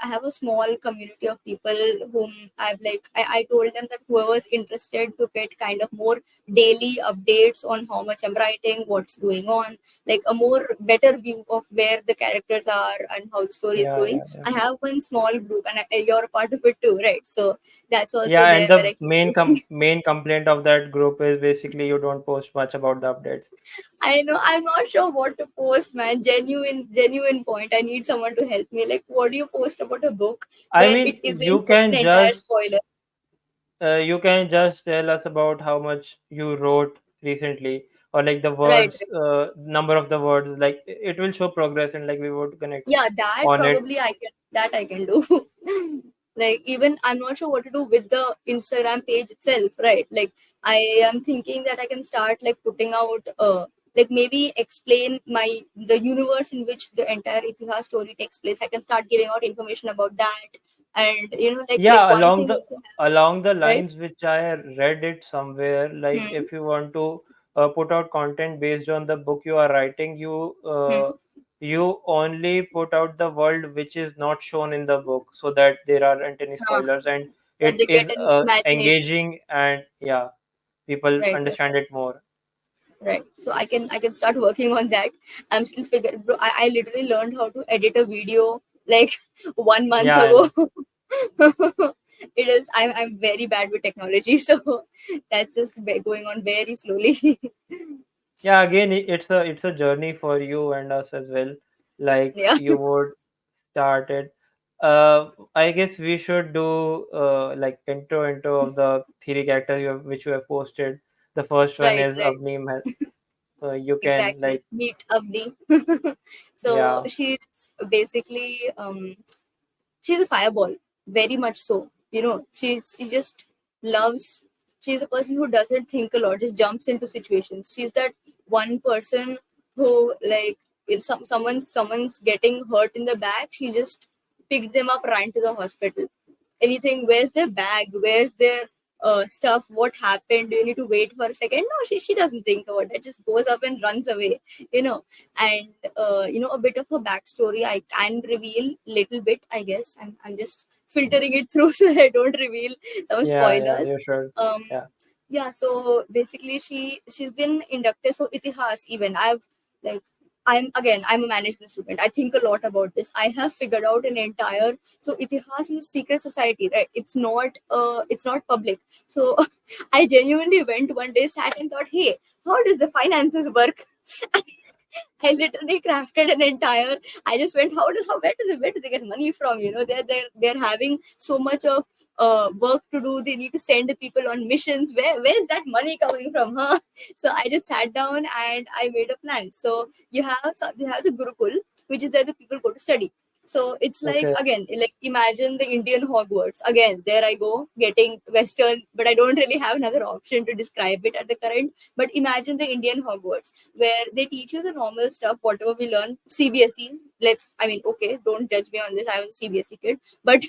have a small community of people whom I told them that whoever's interested to get kind of more daily updates on how much I'm writing, what's going on, like a more better view of where the characters are and how the story is Yeah, going. yeah, yeah. I have one small group, and you're a part of it too, right? So that's also Yeah, and there where the I keep posting. main complaint of that group is basically you don't post much about the updates. I know, I'm not sure what to post, man. Genuine point. I need someone to help me. Like, what do you post about a book I where it mean, isn't just an entire spoiler? you can just tell us about how much you wrote recently, or like the Right, words, right. number of the words. Like it will show progress, and like we would connect Yeah, that on it. probably I can do. Like, even I'm not sure what to do with the Instagram page itself, right? Like, I am thinking that I can start like putting out like maybe explain the universe in which the entire Itihas story takes place. I can start giving out information about that. And like Yeah, one thing which I have, along the right? lines which I read it somewhere, like Hmm. if you want to put out content based on the book you are writing, Hmm. you only put out the world which is not shown in the book, so that there aren't any Ah, spoilers, and that it they is get an imagination. engaging, and yeah, people Right, right. understand it more. Right. So I can start working on that. I'm still figuring, bro. I literally learned how to edit a video like 1 month Yeah, ago. I'm very bad with technology, so that's just going on very slowly. yeah, again, it's a journey for you and us as well. Like Yeah. you would start it. I guess we should do like intro of the three characters which you have posted. The first one Right, is right. Avni. You can Exactly. like, Meet Abdi. So yeah, she's basically she's a fireball, very much so. She just loves. She's a person who doesn't think a lot, just jumps into situations. She's that one person who, like, if someone's getting hurt in the back, she just picked them up, ran to the hospital. Anything, where's their bag, where's their stuff, what happened, do you need to wait for a second? No, she doesn't think about it, just goes up and runs away you know and a bit of her backstory I can reveal little bit, I guess. I'm just filtering it through so that I don't reveal some yeah, spoilers. you should, um yeah, yeah, so basically she's been inducted, so Itihas, even I've like I'm a management student. I think a lot about this. I have figured out an entire, so Itihas is a secret society, right? It's not public. So I genuinely went one day, sat and thought, hey, how does the finances work? I literally crafted an entire. I just went, where do they get money from? They're having so much of work to do. They need to send the people on missions. Where's that money coming from, huh? So I just sat down and I made a plan. So you have the Gurukul, which is where the people go to study. So it's like, Okay. again, like imagine the Indian Hogwarts. Again, there I go getting Western, but I don't really have another option to describe it at the current. But imagine the Indian Hogwarts where they teach you the normal stuff, whatever we learn. CBSE, okay, don't judge me on this. I was a CBSE kid, but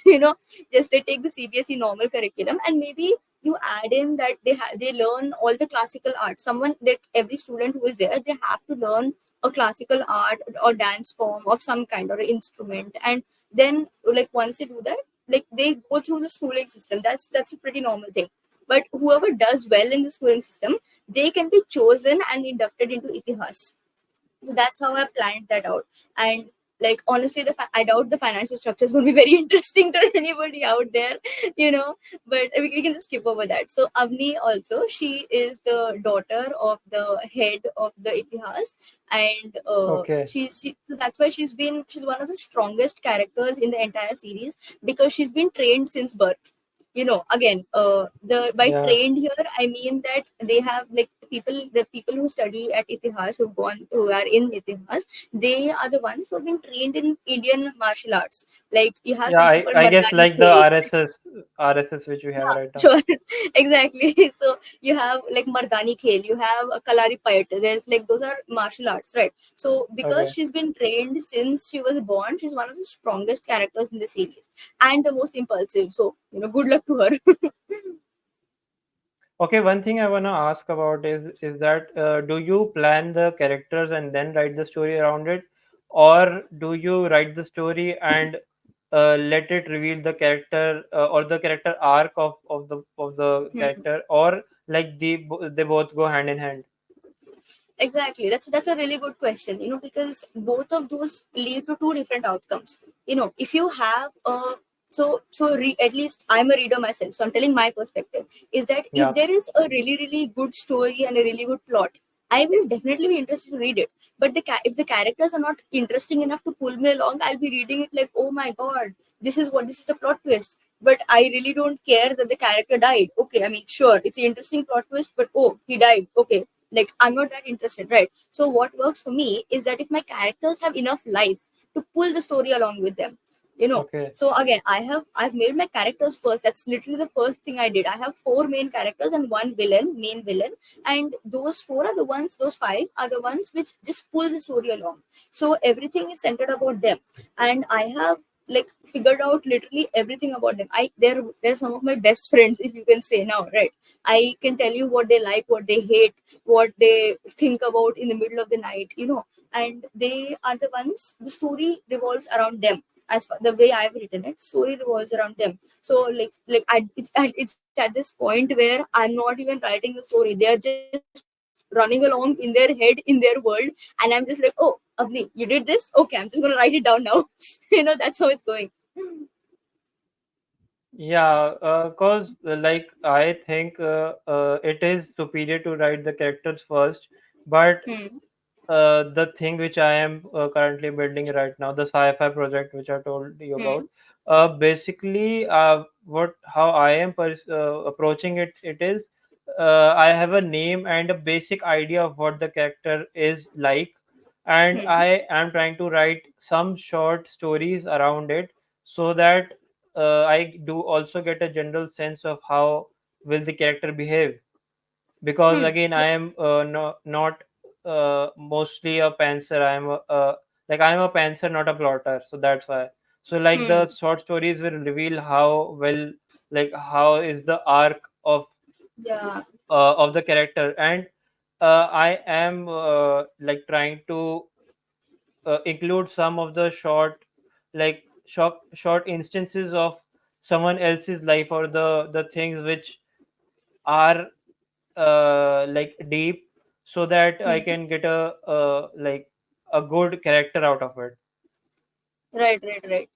just they take the CBSE normal curriculum, and maybe you add in that they learn all the classical art. Someone that every student who is there, they have to learn a classical art or dance form of some kind or an instrument, and then like once they do that, like they go through the schooling system. That's a pretty normal thing. But whoever does well in the schooling system, they can be chosen and inducted into Itihas. So that's how I planned that out. And like honestly, I doubt the financial structure is going to be very interesting to anybody out there, you know. But we can just skip over that. So Avni also, she is the daughter of the head of the Itihas, and Okay. so that's why she's one of the strongest characters in the entire series, because she's been trained since birth. Again, the by Yeah. trained here, I mean that they have like the people who study at Itihas, who are in Itihas, they are the ones who have been trained in Indian martial arts. Like you have Yeah, something I, called I guess Mardani like the Khel. RSS which we have Yeah, right now. sure. Exactly. So you have like Mardani Khel, you have Kalari Payat. There's like those are martial arts, right? So because Okay. she's been trained since she was born, she's one of the strongest characters in the series and the most impulsive. So good luck to her. Okay, one thing I wanna ask about is that do you plan the characters and then write the story around it, or do you write the story and let it reveal the character or the character arc of the Hmm. character, or like they both go hand in hand? Exactly. That's a really good question. Because both of those lead to two different outcomes. If you have a at least I'm a reader myself, so I'm telling my perspective is that if Yeah. there is a really really good story and a really good plot, I will definitely be interested to read it. But if the characters are not interesting enough to pull me along, I'll be reading it like, oh my god, this is the plot twist. But I really don't care that the character died. Okay, I mean, sure, it's an interesting plot twist, but oh, he died. Okay, like I'm not that interested, right? So what works for me is that if my characters have enough life to pull the story along with them, Okay. so again, I've made my characters first. That's literally the first thing I did. I have four main characters and one main villain, and those five are the ones which just pull the story along. So everything is centered about them, and I have like figured out literally everything about them. They're some of my best friends, if you can say now, right? I can tell you what they like, what they hate, what they think about in the middle of the night, and they are the ones. The story revolves around them. As for the way I've written it, story revolves around them. So it's at this point where I'm not even writing the story. They are just running along in their head, in their world, and I'm just like, oh, Avni, you did this? Okay, I'm just gonna write it down now. That's how it's going. Yeah, cause like I think it is superior to write the characters first, but Hmm. the thing which I am currently building right now, the sci-fi project which I told you about, Hmm. basically, what how I am approaching it is, I have a name and a basic idea of what the character is like, and Hmm. I am trying to write some short stories around it so that I do also get a general sense of how will the character behave, because Hmm. again I am not mostly a pantser. I am a pantser, not a plotter, so that's why. So like Hmm. the short stories will reveal how well, like how is the arc Yeah. of the character, and I am like trying to include some of the short instances of someone else's life, or the things which are like deep, so that I Hmm. can get a like a good character out of it. Right, right, right.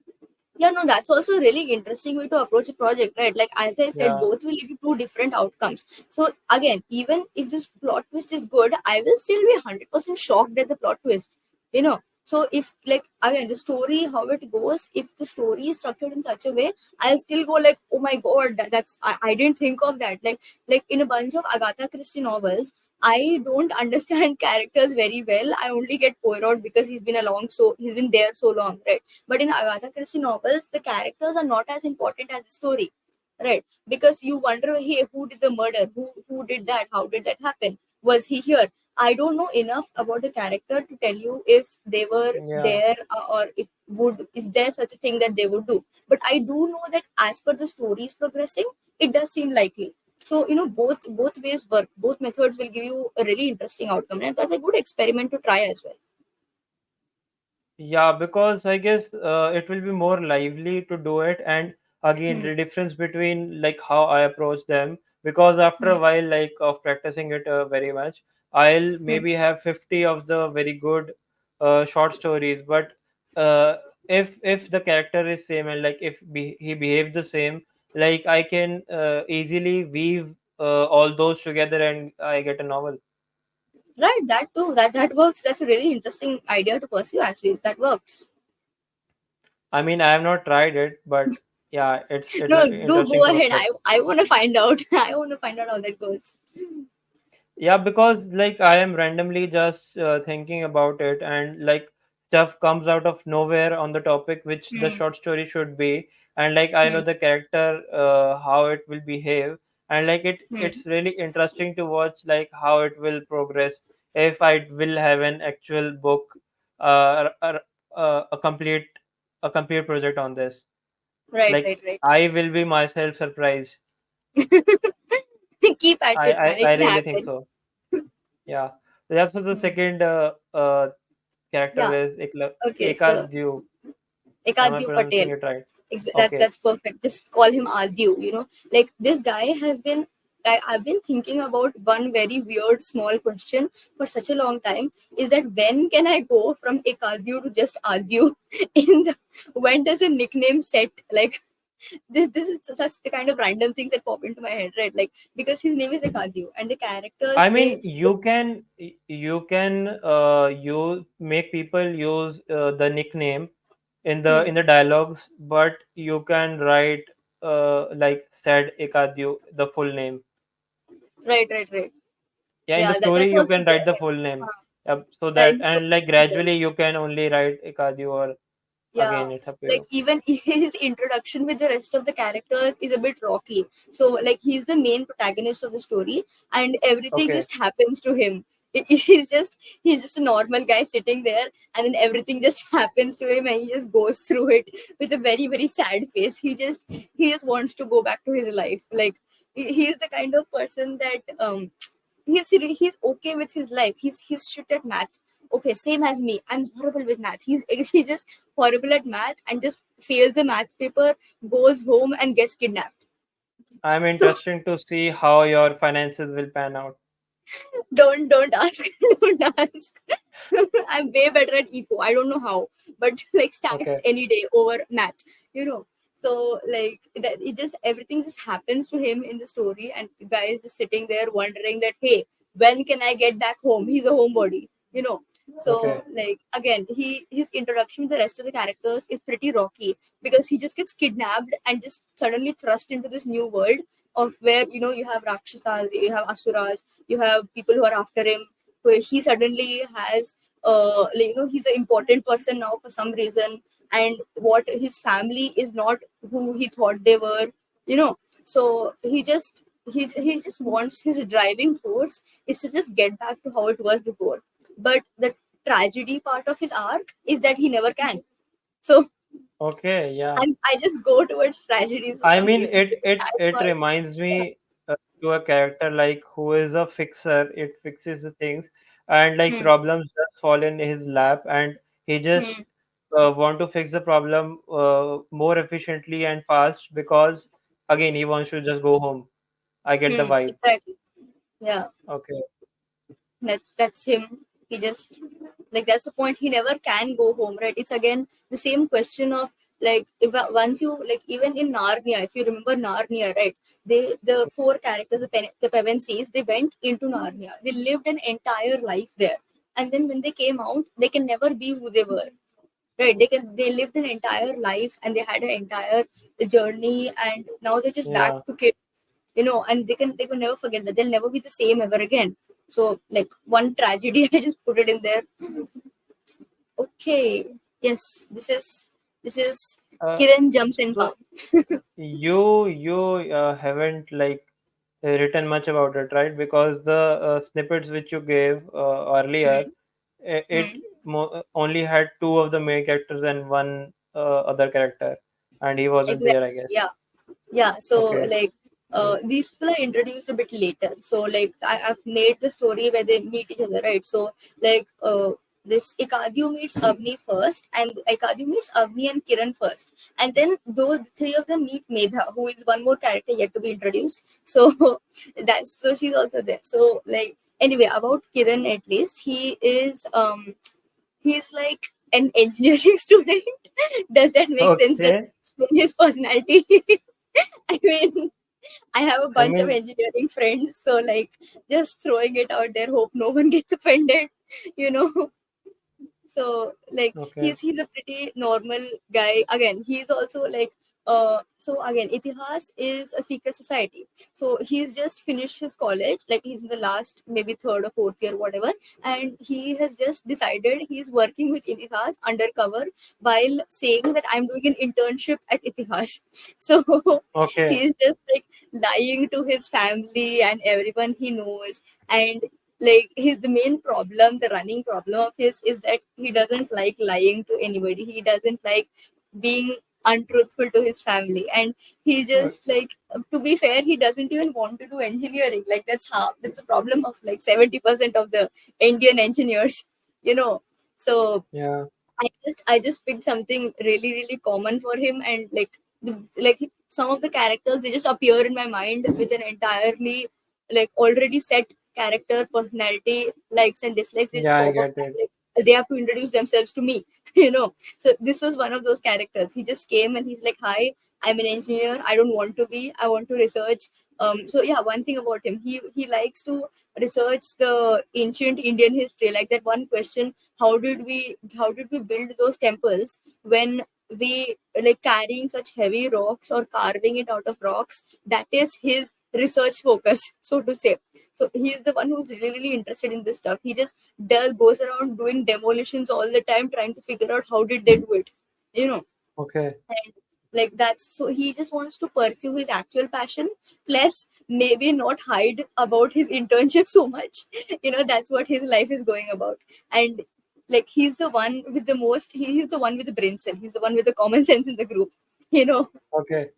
Yeah, no, that's also a really interesting way to approach a project, right? Like as I said, Yeah. both will lead to two different outcomes. So again, even if this plot twist is good, I will still be 100% shocked at the plot twist. You know. So if like again the story how it goes, if the story is structured in such a way, I'll still go like, oh my god, that's I didn't think of that. Like in a bunch of Agatha Christie novels, I don't understand characters very well. I only get Poirot because he's been there so long, right? But in Agatha Christie novels, the characters are not as important as the story, right? Because you wonder, hey, who did the murder? Who did that? How did that happen? Was he here? I don't know enough about the character to tell you if they were Yeah. there, or if would is there such a thing that they would do. But I do know that as per the story is progressing, it does seem likely. So both ways work. Both methods will give you a really interesting outcome, and that's a good experiment to try as well. Yeah, because I guess it will be more lively to do it. And again, Hmm. the difference between like how I approach them, because after a Hmm. while, like of practicing it very much, I'll Hmm. maybe have 50 of the very good short stories. But uh, if the character is same and like if he behaves the same, like I can easily weave all those together and I get a novel. Right, that too. That works. That's a really interesting idea to pursue. Actually, if that works. I mean, I have not tried it, but yeah, it's No, do interesting go to look ahead. at. I want to find out. I want to find out how that goes. Yeah, because like I am randomly just thinking about it, and like stuff comes out of nowhere on the topic which the Hmm. short story should be, and like I know Hmm. the character, how it will behave, and like Hmm. it's really interesting to watch like how it will progress if I will have an actual book, a complete project on this. Right, Like right, right. I will be myself surprised. Keep at it, man. I It'll really think happen. so. Yeah. So that's for the Hmm. second character Yeah. is Okay. So Ekadyu. Am I Ekadyu pronouncing Patel. it right? Okay. That's perfect. Just call him Adyu. Like this guy has been. I've been thinking about one very weird small question for such a long time. Is that when can I go from Ekadyu to just Adyu? In the when does a nickname set like this is such the kind of random things that pop into my head, right? Like because his name is Ekadyu and the characters I they mean, you can you make people use the nickname hmm, in the dialogues, but you can write like said Ekadyu the full name. right. Yeah, in the Yeah, story that's you also can there. write the full name. So Yeah, in that the story. and like gradually you can only write Ekadyu or Yeah, again it's up to like you. even his introduction with the rest of the characters is a bit rocky. So like he's the main protagonist of the story, and everything Okay. just happens to him. He's just a normal guy sitting there, and then everything just happens to him, and he just goes through it with a very very sad face. He just wants to go back to his life. Like he's the kind of person that he's okay with his life. He's shit at math. Okay, same as me. I'm horrible with math. He's just horrible at math and just fails a math paper, goes home and gets kidnapped. I'm So interested to see how your finances will pan out. don't ask. Don't ask. I'm way better at eco. I don't know how, but like stats Okay. any day over math. you know so like that, it just everything just happens to him in the story, and the guy is just sitting there wondering that, hey, when can I get back home? He's a homebody. So Okay. like again, his introduction with the rest of the characters is pretty rocky, because he just gets kidnapped and just suddenly thrust into this new world of where you have rakshasas, you have asuras, you have people who are after him, where he suddenly has like, he's an important person now for some reason, and what his family is not who he thought they were. So he just wants, his driving force is to just get back to how it was before. But the tragedy part of his arc is that he never can. So Okay. Yeah. I just go towards tragedies for I some mean, reason. it That it part, reminds yeah. me to a character like who is a fixer. It fixes the things, and like Hmm. problems just fall in his lap, and he just Hmm. want to fix the problem more efficiently and fast because again he wants to just go home. I get the Hmm. vibe. Exactly. Yeah. Okay. That's him. He just Like that's the point. He never can go home, right? It's again the same question of like if once you like even in Narnia, if you remember Narnia, right? The four characters, the Pevensies, they went into Narnia. They lived an entire life there, and then when they came out, they can never be who they were, right? They lived an entire life and they had an entire journey, and now they're just back Yeah. to kids, and they can never forget that they'll never be the same ever again. So like one tragedy, I just put it in there. Okay. Yes, this is Uh, Kiran jumps in so palm. you haven't like written much about it, right? Because the snippets which you gave earlier, Hmm. it Hmm. only had two of the main characters and one other character, and he wasn't Exactly. there, I guess. Yeah. Yeah, so Okay. like these people are introduced a bit later. So like I've made the story where they meet each other, right? So like this Ikadyu meets Avni first, and Ikadyu meets Avni and Kiran first, and then those three of them meet Medha, who is one more character yet to be introduced. So so she's also there. So like anyway, about Kiran, at least he's like an engineering student. Does that make sense? Does Okay. that explain his personality? I mean, I have a I bunch of mean, engineering friends, so like just throwing it out there, hope no one gets offended, you know. So like okay. he's a pretty normal guy. Again, he's also like so again, Itihas is a secret society. So he's just finished his college, like he's in the last maybe third or fourth year, whatever, and he has just decided he's working with Itihas undercover while saying that I'm doing an internship at Itihas. So Okay. he's just like lying to his family and everyone he knows, and like his the main problem, the running problem of his is that he doesn't like lying to anybody. He doesn't like being untruthful to his family, and he Uh, just like, to be fair, he doesn't even want to do engineering. Like that's the problem of like 70% of the Indian engineers, you know. So yeah. I just picked something really really common for him, and like some of the characters, they just appear in my mind with an entirely like already set character personality, likes and dislikes. They just Yeah, I pop up get it. and like they have to introduce themselves to me, So this was one of those characters. He just came and he's like, "Hi, I'm an engineer. I don't want to be. I want to research." So yeah, one thing about him, he likes to research the ancient Indian history. Like that one question, how did we build those temples when we like carrying such heavy rocks or carving it out of rocks? That is his research focus, so to say. So he's the one who's really really interested in this stuff. He just does goes around doing demolitions all the time, trying to figure out how did they do it, you know Okay. and like that's so he just wants to pursue his actual passion, plus maybe not hide about his internship so much. That's what his life is going about. And like he's the one with the most he's the one with the brain cell, he's the one with the common sense in the group you know Okay.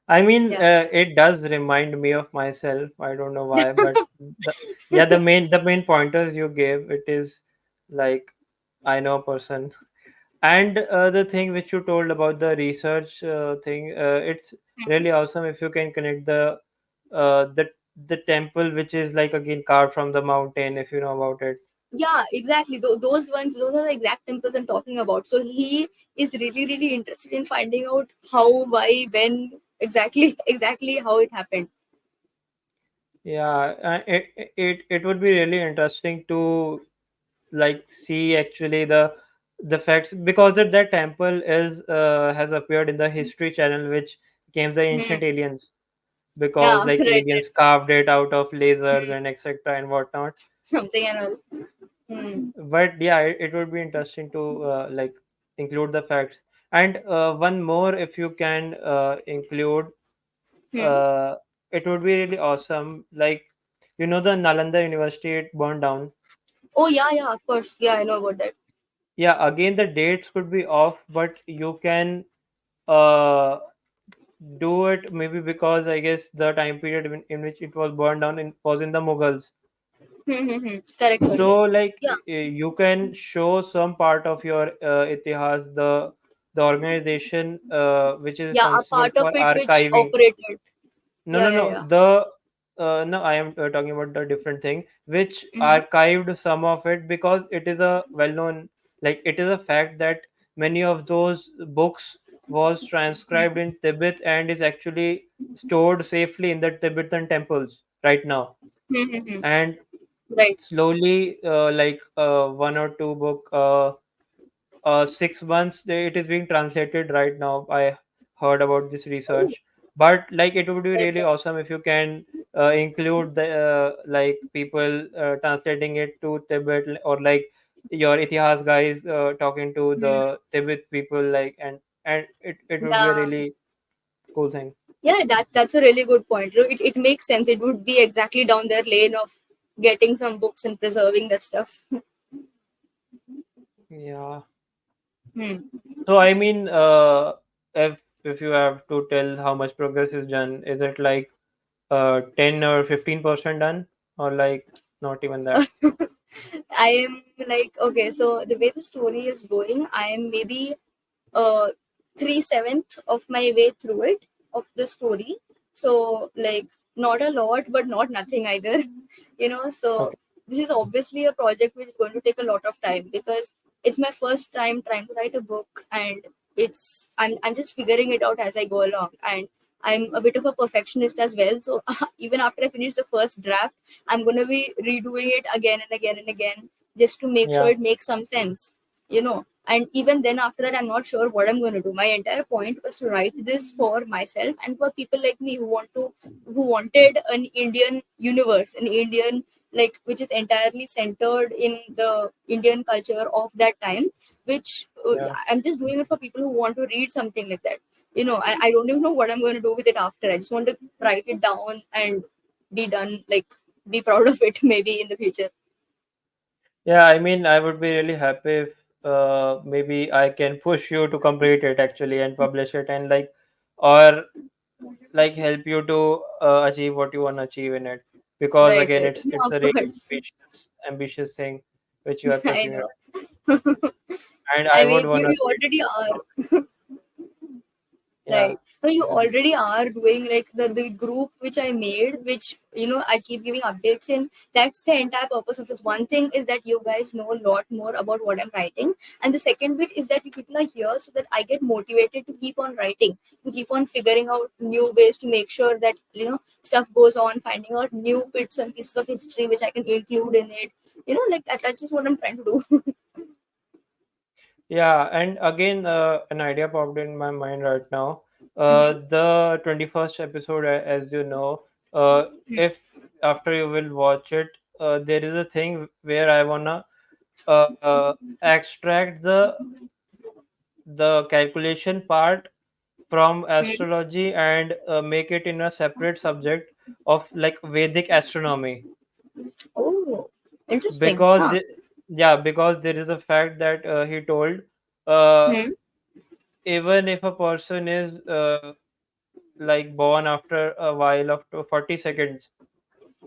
I mean, yeah. it does remind me of myself. I don't know why, but the, yeah, the main pointers you gave, it is like I know a person. And the thing which you told about the research thing, it's Mhm. really awesome if you can connect uh, the the temple which is like again carved from the mountain, if you know about it. Yeah, exactly. Those are the exact temples I'm talking about. So he is really, really interested in finding out how, why, when, exactly how it happened. Yeah, it would be really interesting to like see actually the facts, because that temple is has appeared in the History Channel, which became the Hmm. ancient aliens, because Yeah, like right, right. aliens carved it out of lasers Hmm. and etc and whatnot. Something and all. Hmm. But yeah, it would be interesting to like include the facts. And one more, if you can include, Hmm. uh, it would be really awesome. Like, the Nalanda University, it burned down. Oh yeah, yeah, of course. Yeah, I know about that. Yeah, again the dates could be off, but you can uh do it maybe, because I guess the time period in which it was burned down was in the Mughals. Correct, correct. So like Yeah, you can show some part of your itihas, the organization which is yeah, a responsible part of for it which archiving. operated. No, Yeah, no, yeah, no. yeah. no, I am talking about the different thing, which Mm-hmm. archived some of it because it is a well-known, like it is a fact that many of those books was transcribed in Tibet and is actually stored safely in the Tibetan temples right now. Mm-hmm. And Right. slowly, one or two book, 6 months it is being translated right now. I heard about this Oh, research, but like it would be right, really right. awesome if you can include the like people translating it to Tibet, or like your itihas guys talking to Hmm. the Tibet people, like, and it would be a Yeah. really cool thing. Yeah, that's a really good point. It makes sense. It would be exactly down their lane of getting some books and preserving that stuff. Yeah. Hmm. So I mean, if you have to tell how much progress is done, is it like 10 or 15% done, or like not even that? I am like, okay, so the way the story is going, I am maybe uh 3/7 of my way through it, of the story. So like, not a lot but not nothing either. So Okay. this is obviously a project which is going to take a lot of time, because it's my first time trying to write a book, and I'm just figuring it out as I go along, and I'm a bit of a perfectionist as well. So even after I finish the first draft, I'm going to be redoing it again and again and again, just to make sure Yeah. it makes some sense. And even then, after that, I'm not sure what I'm going to do. My entire point was to write this for myself and for people like me who wanted an Indian universe, an Indian, like, which is entirely centered in the Indian culture of that time, which Yeah. I'm just doing it for people who want to read something like that. I don't even know what I'm going to do with it after. I just want to write it down and be done, like, be proud of it maybe in the future. Yeah, I mean, I would be really happy if maybe I can push you to complete it actually and publish it, and like, or like help you to achieve what you want to achieve in it, because Right, again right. it's No, a of really course. ambitious thing which you are I pushing it, know. and I I would mean, want you to see it. already are. Yeah. Right. No, you already are doing, like, the group which I made, which I keep giving updates in. That's the entire purpose of this. One thing is that you guys know a lot more about what I'm writing, and the second bit is that you people are here so that I get motivated to keep on writing, to keep on figuring out new ways to make sure that stuff goes on, finding out new bits and pieces of history which I can include in it. Like that. That's just what I'm trying to do. Yeah, and again, an idea popped in my mind right now. Mhm. The 21st episode, as you know, if after you will watch it, there is a thing where I wanna extract the calculation part from Mhm. astrology and make it in a separate subject of like Vedic astronomy, Oh, interesting. because Huh. yeah, because there is a fact that he told, uh, Hmm. even if a person is like born after a while of 40 seconds,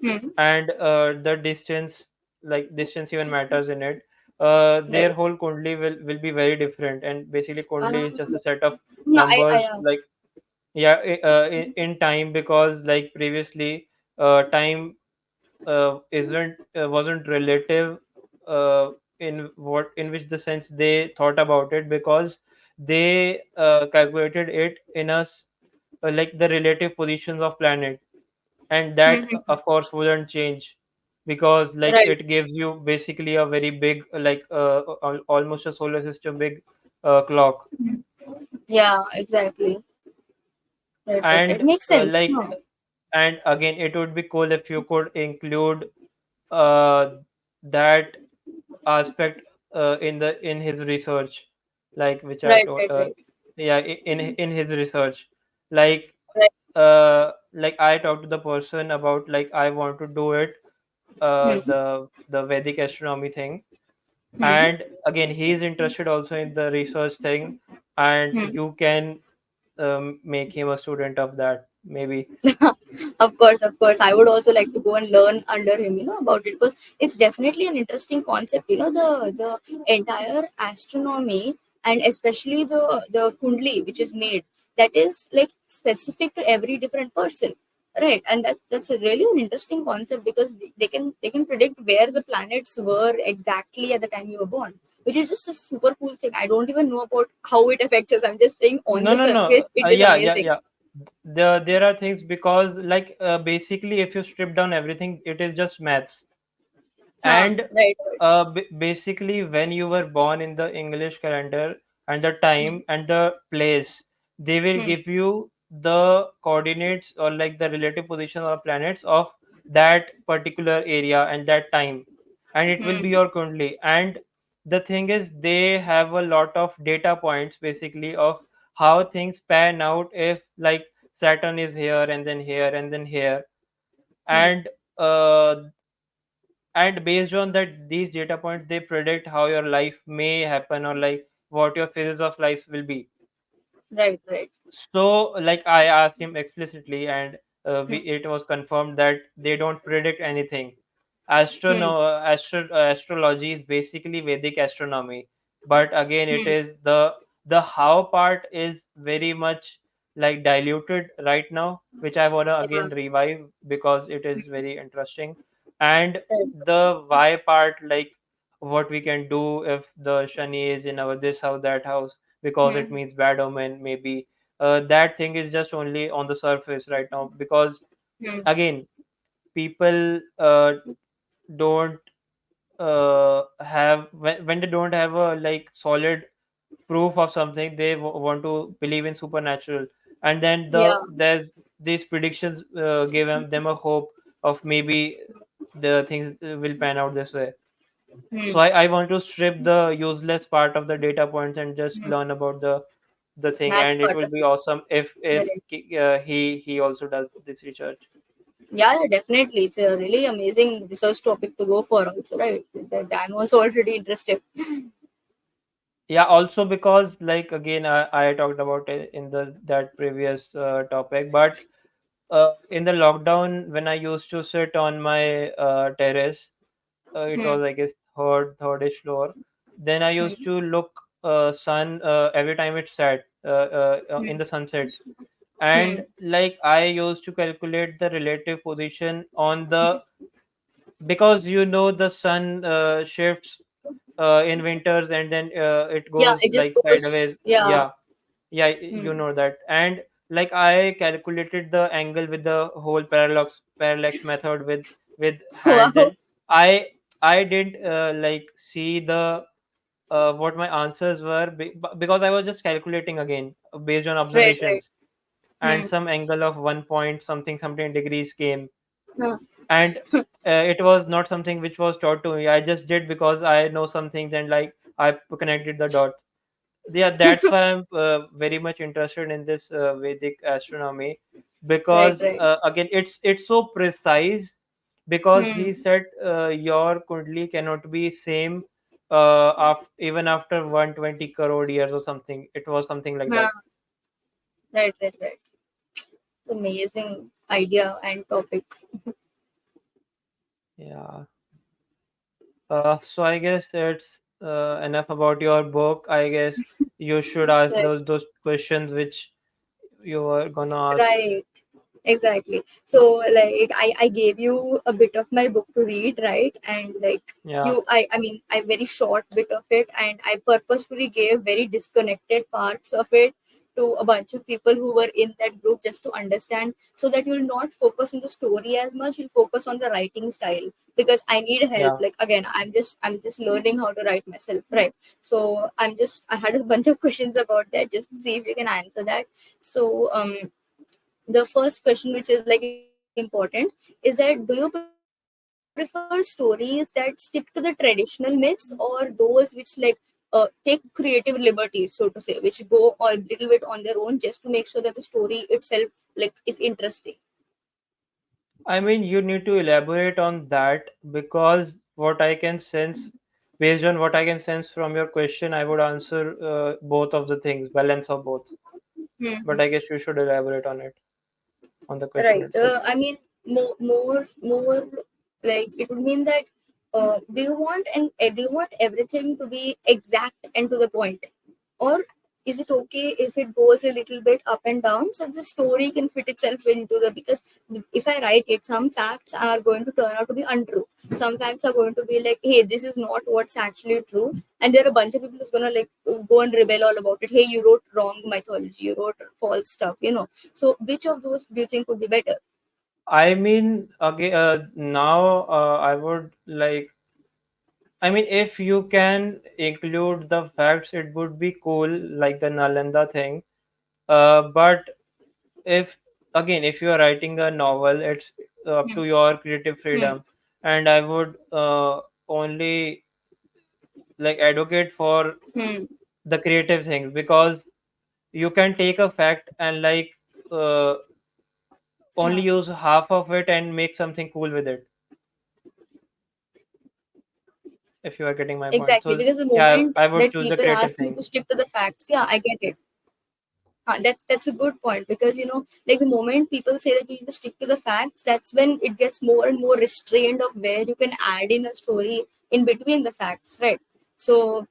Hmm. and the distance, like distance even matters in it, Right. their whole kundli will be very different, and basically kundli is just a set of No, numbers, like, yeah, in time, because like previously time isn't wasn't relative, uh, in which the sense they thought about it, because they calculated it in like the relative positions of planet, and that Mhm. of course wouldn't change, because like Right. it gives you basically a very big, like almost a solar system big clock. Yeah, exactly. Right, right, right. And Makes sense. like, No. and again it would be cool if you could include uh, that aspect in his research, like which I Right, told, right, right. yeah, in his research, like Right. like I talked to the person about like I want to do it, Hmm. the Vedic astronomy thing, Hmm. and again he is interested also in the research thing, and Hmm. you can make him a student of that maybe. Of course, of course. I would also like to go and learn under him, about it, because it's definitely an interesting concept. The entire astronomy, and especially the kundli which is made, that is like specific to every different person. Right, and that's a really an interesting concept because they can predict where the planets were exactly at the time you were born, which is just a super cool thing. I don't even know about how it affects us. I'm just saying on No, the no, no. surface it is Yeah, yeah, amazing. yeah. There are things because like basically if you strip down everything, it is just maths. Huh, And right, right. basically when you were born in the English calendar and the time and the place, they will Hmm, give you the coordinates or like the relative position of planets of that particular area and that time, and it will be hmm, your kundli. And the thing is they have a lot of data points basically of how things pan out if like Saturn is here and then here and then here. hmm. And uh, and based on that these data points they predict how your life may happen or like what your phases of life will be. Right, right. So like I asked him explicitly, and Hmm, it was confirmed that they don't predict anything. hmm, Astrology is basically Vedic astronomy, but again it hmm. is the how part is very much like diluted right now, which I want to Yeah. again revive because it is Hmm, very interesting. And right. the why part, like what we can do if the Shani is in our this house, that house, because it Hmm, means bad omen maybe. That thing is just only on the surface right now because hmm. again people don't have when they don't have a like solid proof of something, they want to believe in supernatural. And then Yeah. there's these predictions give them a hope of maybe the things will pan out this way. So Hmm, I want to strip the useless part of the data points and just hmm. learn about the thing, Maths and it part will of be it. awesome if Right. he also does this research. Yeah, yeah, definitely. It's a really amazing research topic to go for also, right? I'm also already interested. Yeah, also because like again I talked about it in the that previous topic, but in the lockdown when I used to sit on my terrace, it Hmm, was I guess thirdish floor. Then I used hmm, to look sun every time it set in hmm, the sunset, hmm. and like I used to calculate the relative position on the, because the sun shifts in winters and then it Yeah, goes it just like goes. sideways. Yeah. Yeah, yeah, Hmm. you know that. And like I calculated the angle with the whole parallax method with hands, Wow. and I didn't like see the what my answers were because I was just calculating again based on Right, right. observations, and Hmm. some angle of 1 point something degrees came. Huh. And it was not something which was taught to me. I just did because I know some things and like I connected the dot. Yeah, that's why I'm very much interested in this Vedic astronomy, Right, because right. again it's so precise, because he Hmm. said your kundli cannot be same even after 120 crore years or something. It was something like Huh. that. Right, right, right. Amazing idea and topic. Yeah. So I guess that's enough about your book. I guess you should ask Right. those questions which you were gonna ask. Right. Exactly. So like I gave you a bit of my book to read, right? And like Yeah. I mean I very short bit of it, and I purposefully gave very disconnected parts of it to a bunch of people who were in that group just to understand, so that you'll not focus on the story as much, you'll focus on the writing style, because I need help. Yeah. Like again, I'm just learning how to write myself, right? So I had a bunch of questions about that just to see if you can answer that. So the first question, which is like important, is that do you prefer stories that stick to the traditional myths, or those which take creative liberties, so to say, which go a little bit on their own just to make sure that the story itself like is interesting? I mean, you need to elaborate on that because what I can sense, based on what I can sense from your question, I would answer both of the things, balance of both. But I Hmm. guess you should elaborate on it, on the question Right. itself. I mean, more like it would mean that do you want everything to be exact and to the point, or is it okay if it goes a little bit up and down so the story can fit itself into the, because if I write it, some facts are going to turn out to be untrue, some facts are going to be like, hey, this is not what's actually true, and there are a bunch of people who's gonna like go and rebel all about it. Hey, you wrote wrong mythology, you wrote false stuff, so which of those do you think would be better? I mean, again, now I would like. I mean, if you can include the facts, it would be cool, like the Nalanda thing. But if again, if you are writing a novel, it's up Hmm. to your creative Hmm. freedom, and I would only like advocate for Hmm. the creative things, because you can take a fact and like uh, only Yeah. use half of it and make something cool with it, if you are getting my point. Exactly, So because the yeah, moment I would that choose the people creative ask me thing. to stick to the facts, yeah, I get it. That's a good point, because like the moment people say that you need to stick to the facts, that's when it gets more and more restrained of where you can add in a story in between the facts, right? So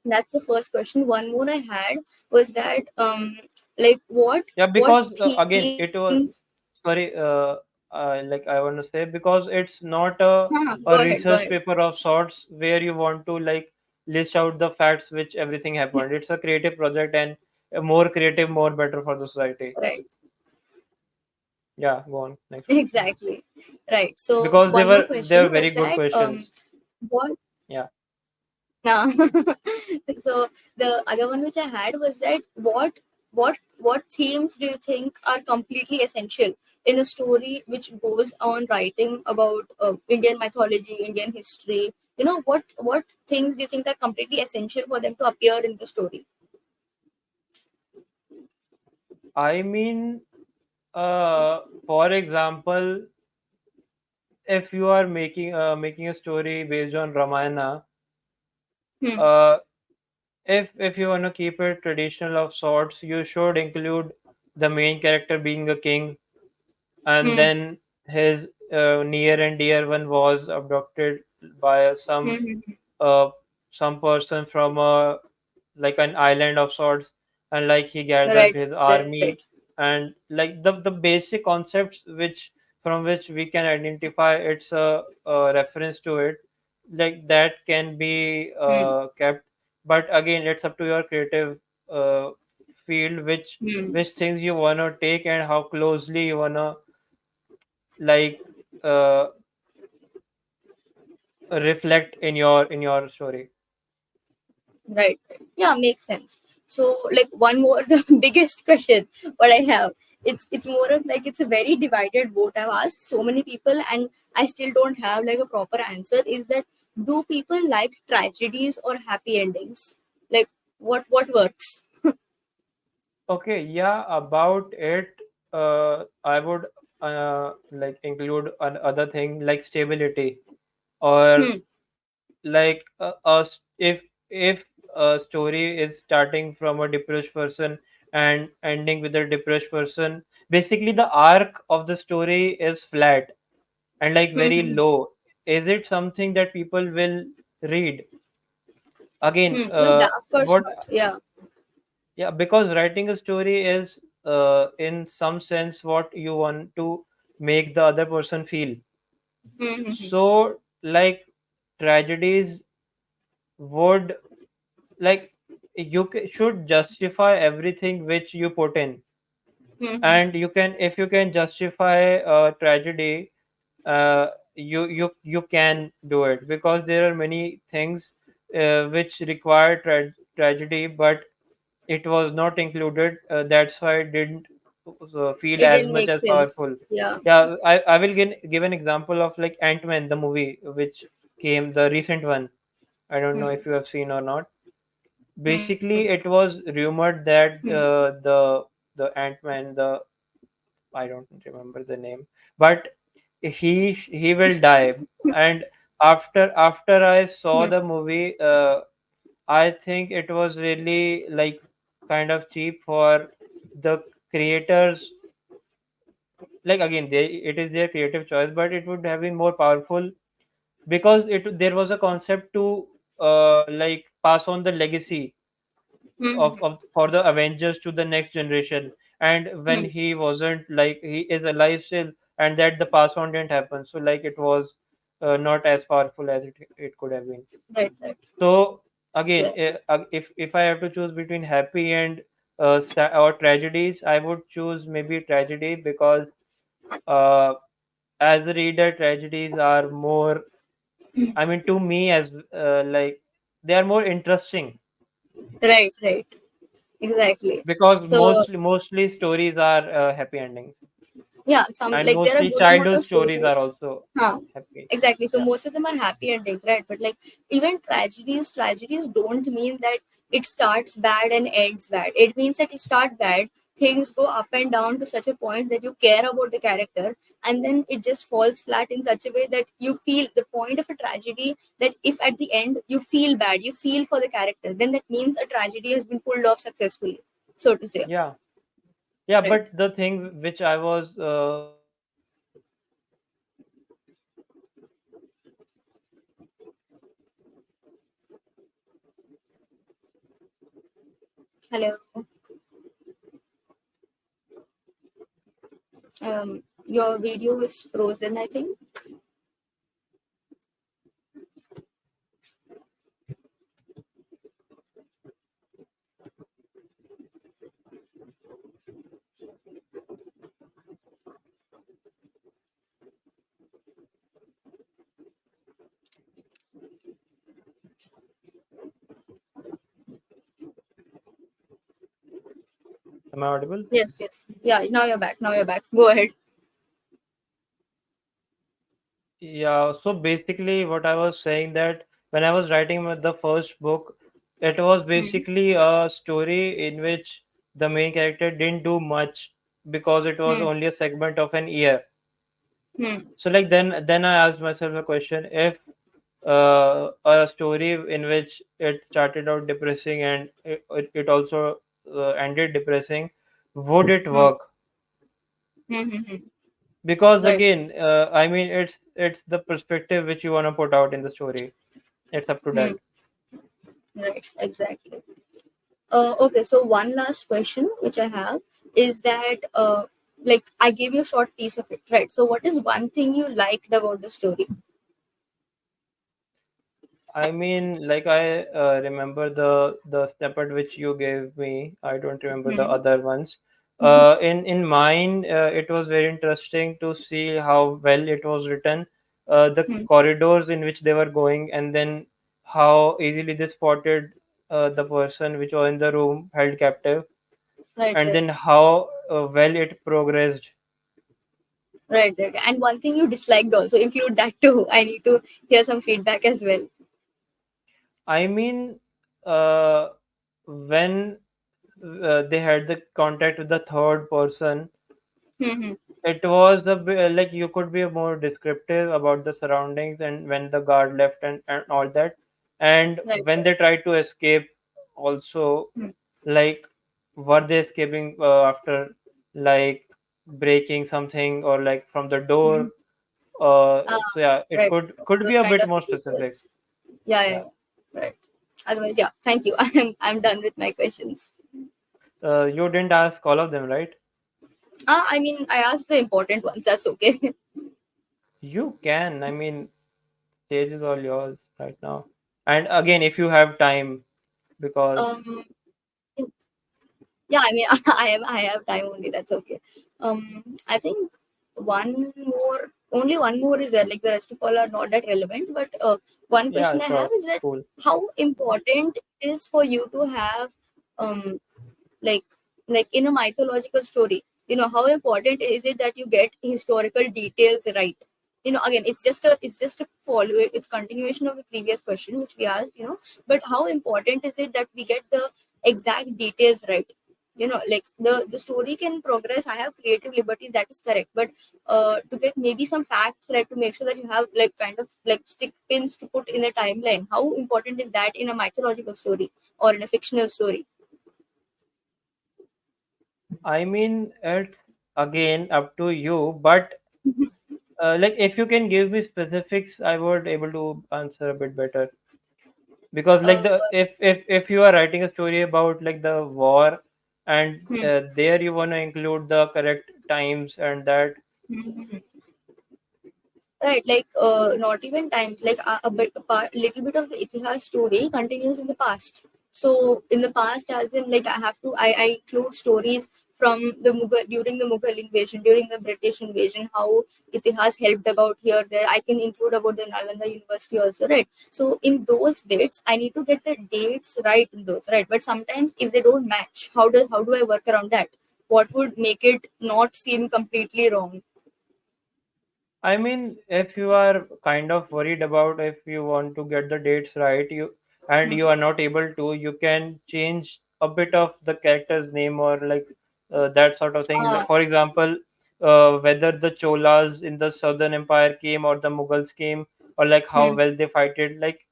that's the first question. One more I had was that like Yeah, what because again, it was themes. sorry. Like I want to say, because it's not a Go ahead, go research ahead. paper of sorts where you want to like list out the facts which everything happened. It's a creative project, and more creative, more better for the society. Right. Yeah, go on next. Exactly. Right. So Because one more they were question very was good that questions. what Yeah. now so the other one which I had was that what themes do you think are completely essential in a story which goes on writing about Indian mythology, Indian history? What things do you think are completely essential for them to appear in the story? I mean, for example, if you are making a story based on Ramayana, Hmm. uh, if you want to keep it traditional of sorts, you should include the main character being a king, and Hmm. then his near and dear one was abducted by Hmm. Hmm. uh, some person from a like an island of sorts, and like he gathered Right. his Right. army, and like the basic concepts which from which we can identify it's a reference to it, like that can be Hmm. kept. But again, it's up to your creative uh, field, Hmm. which things you want to take and how closely you want to like uh, reflect in your story. Right. Yeah, makes sense. So, like one more, the biggest question what I have, it's more of like it's a very divided vote. I've asked so many people, and I still don't have like a proper answer. Is that do people like tragedies or happy endings? Like what works? Okay, yeah, about it, I would like include another thing like stability, or Hmm. like if a story is starting from a depressed person and ending with a depressed person, basically the arc of the story is flat and like Hmm. very Hmm. low. Is it something that people will read? Again, No, that of course what not. Yeah. yeah, because writing a story is in some sense what you want to make the other person feel. Hmm. Hmm. Hmm. So like tragedies would like should justify everything which you put in, Hmm. Hmm. and you can if you can justify a tragedy, you can do it, because there are many things which require tragedy, but it was not included. That's why it didn't feel It as didn't much make as sense. powerful. Yeah. Yeah, I will give an example of like Ant-Man, the movie which came, the recent one. I don't know Hmm. if you have seen or not. Hmm. Basically, it was rumored that Hmm. the Ant-Man, the I don't remember the name, but he will die. And after I saw Hmm. the movie, I think it was really like kind of cheap for the creators. Like again, it is their creative choice, but it would have been more powerful, because it there was a concept to like pass on the legacy. Hmm. of for the Avengers to the next generation. And when Hmm. he wasn't, like, he is alive still, and that the pass on didn't happen, so like it was not as powerful as it could have been. Right, right. So again, Yeah. if I have to choose between happy and or tragedies, I would choose maybe tragedy, because uh, as a reader, tragedies are more, I mean, to me, as like, they are more interesting, Right, right. Exactly. because So mostly stories are happy endings, yeah, some and like there are mostly good amount of childhood stories are stories. also Huh. happy. Exactly. So Yeah, most of them are happy endings, right? But like even tragedies don't mean that it starts bad and ends bad. It means that it start bad, things go up and down to such a point that you care about the character, and then it just falls flat in such a way that you feel the point of a tragedy, that if at the end you feel bad, you feel for the character, then that means a tragedy has been pulled off successfully, so to say. yeah, yeah. Right. But the thing which I was Hello. Your video is frozen, I think. am I audible? Yes, yes. Yeah, now you're back. Now you're back. Go ahead. Yeah, so basically, what I was saying, that when I was writing the first book, it was Hmm. basically a story in which the main character didn't do much, because it was Hmm. only a segment of an year. Hmm. So like, then I asked myself a question: if a story in which it started out depressing, and it also ended depressing, would it Hmm. work? Hmm. Hmm. Hmm. Because Right. again, I mean, it's the perspective which you want to put out in the story. It's up to Hmm. that. Right. Exactly. Okay. So one last question which I have is that like I gave you a short piece of it, right? So what is one thing you liked about the story? I mean, like, I remember the snippet which you gave me. I don't remember the Hmm. other ones. Hmm. In mine, it was very interesting to see how well it was written. The Hmm. corridors in which they were going, and then how easily they spotted the person which was in the room held captive, Right. and Right. then how well it progressed. Right. Right. And one thing you disliked also include that too. I need to hear some feedback as well. I mean, when they had the contact with the third person, Hmm. Hmm. it was like, you could be more descriptive about the surroundings, and when the guard left, and all that, and Right. when Right. they tried to escape also, Hmm. like, were they escaping after, like, breaking something, or like from the Hmm. door? Ah, So yeah, it right. could be Those a kind bit of more specific. details. Yeah, yeah, Yeah. yeah. Right. Otherwise, yeah. Thank you. I'm done with my questions. You didn't ask all of them, right? I mean, I asked the important ones. That's okay. You can. I mean, stage is all yours right now. And again, if you have time, because um, yeah. I mean, I have time only. That's okay. I think one more, only one more is there. Like the rest of all are not that relevant. But one yeah, question I have sure, is that cool. how important it is for you to have um like in a mythological story, how important is it that you get historical details right? Again, it's just a follow, it's continuation of the previous question which we asked, but how important is it that we get the exact details right? Like the story can progress, I have creative liberty, that is correct, but to get maybe some facts right, to make sure that you have like kind of like stick pins to put in a timeline, how important is that in a mythological story or in a fictional story? I mean, it's again up to you, but like, if you can give me specifics, I would able to answer a bit better. Because like Uh, the if you are writing a story about like the war, and hmm, there you want to include the correct times and that. hmm, hmm. Right, like not even times, like a bit, little bit of the Itihas story continues in the past. So in the past, as in like I include stories from the Mughal during the Mughal invasion, during the British invasion, how Itihas helped about here, there. I can include about the Nalanda University also, right? So in those bits, I need to get the dates right in those, right? But sometimes if they don't match, how do I work around that? What would make it not seem completely wrong? I mean, if you are kind of worried about if you want to get the dates right, you are not able to, you can change a bit of the character's name or like that sort of thing. Uh, For example, whether the Cholas in the Southern Empire came or the Mughals came, or like how hmm, well they fight it. Like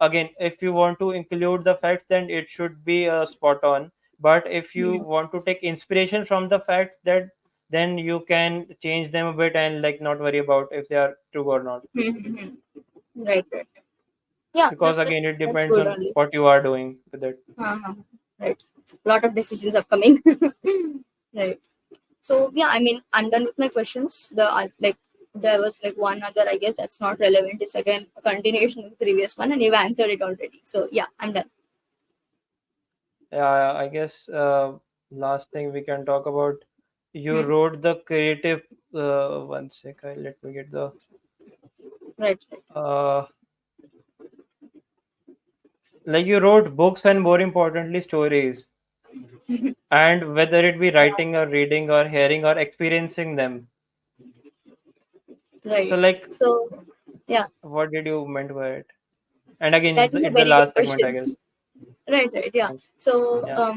again, if you want to include the facts, then it should be spot on. But if you hmm. want to take inspiration from the facts, that then you can change them a bit and like not worry about if they are true or not, Mm-hmm. Right, right. Yeah, because again it that's depends good on only. what you are doing with it. Uh-huh. Right. Lot of decisions upcoming. Right. So yeah, I mean, I'm done with my questions. Like there was like one other, I guess that's not relevant. It's again a continuation of the previous one, and you've answered it already. So yeah, I'm done. Yeah, I guess last thing we can talk about, you Hmm. wrote the creative one sec, let me get the Right, right. uh like you wrote books and more importantly stories, and whether it be writing or reading or hearing or experiencing them. So Right. like So yeah, what did you meant by it? And again, that is a it's the very good last segment, I question. guess. Right, right, yeah. So, Yeah.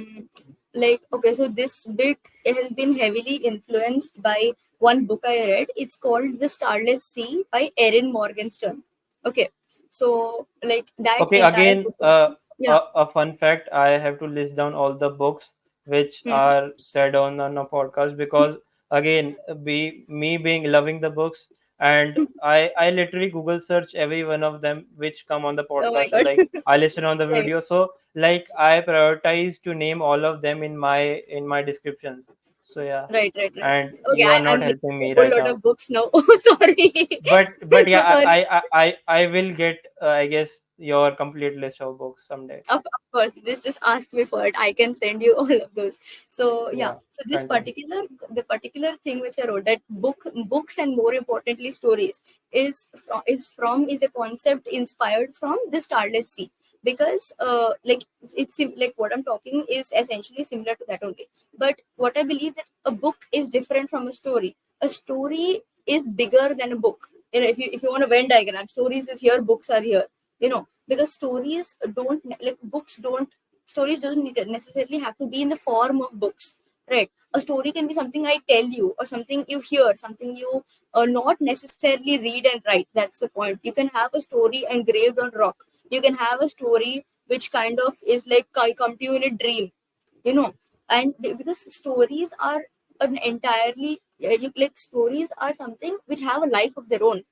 like, okay, so this bit has been heavily influenced by one book I read. It's called The Starless Sea by Erin Morgenstern. Okay, so like that Okay, entire again, book, yeah. a fun fact. I have to list down all the books which Hmm. are said on a podcast, because again, me being loving the books, and I literally Google search every one of them which come on the Oh my podcast, or god. like I listen on the Right, video. So like I prioritize to name all of them in my descriptions. So yeah, right, right, right. and Okay, you are I'm not missing helping a me whole right lot now. of books now. Oh, sorry. But So yeah, sorry. I will get I guess your complete list of books someday. Of course, just ask me for it. I can send you all of those. So yeah. Yeah, So this continue. particular thing which I wrote, that books and more importantly stories, is a concept inspired from the Starless Sea, because like like what I'm talking is essentially similar to that only. But what I believe, that a book is different from a story. A story is bigger than a book. If you want a Venn diagram, stories is here, books are here. Because stories doesn't necessarily have to be in the form of books, right? A story can be something I tell you, or something you hear, something you not necessarily read and write. That's the point. You can have a story engraved on rock. You can have a story which kind of is like come to you in a dream, you know and because stories are an entirely like stories are something which have a life of their own.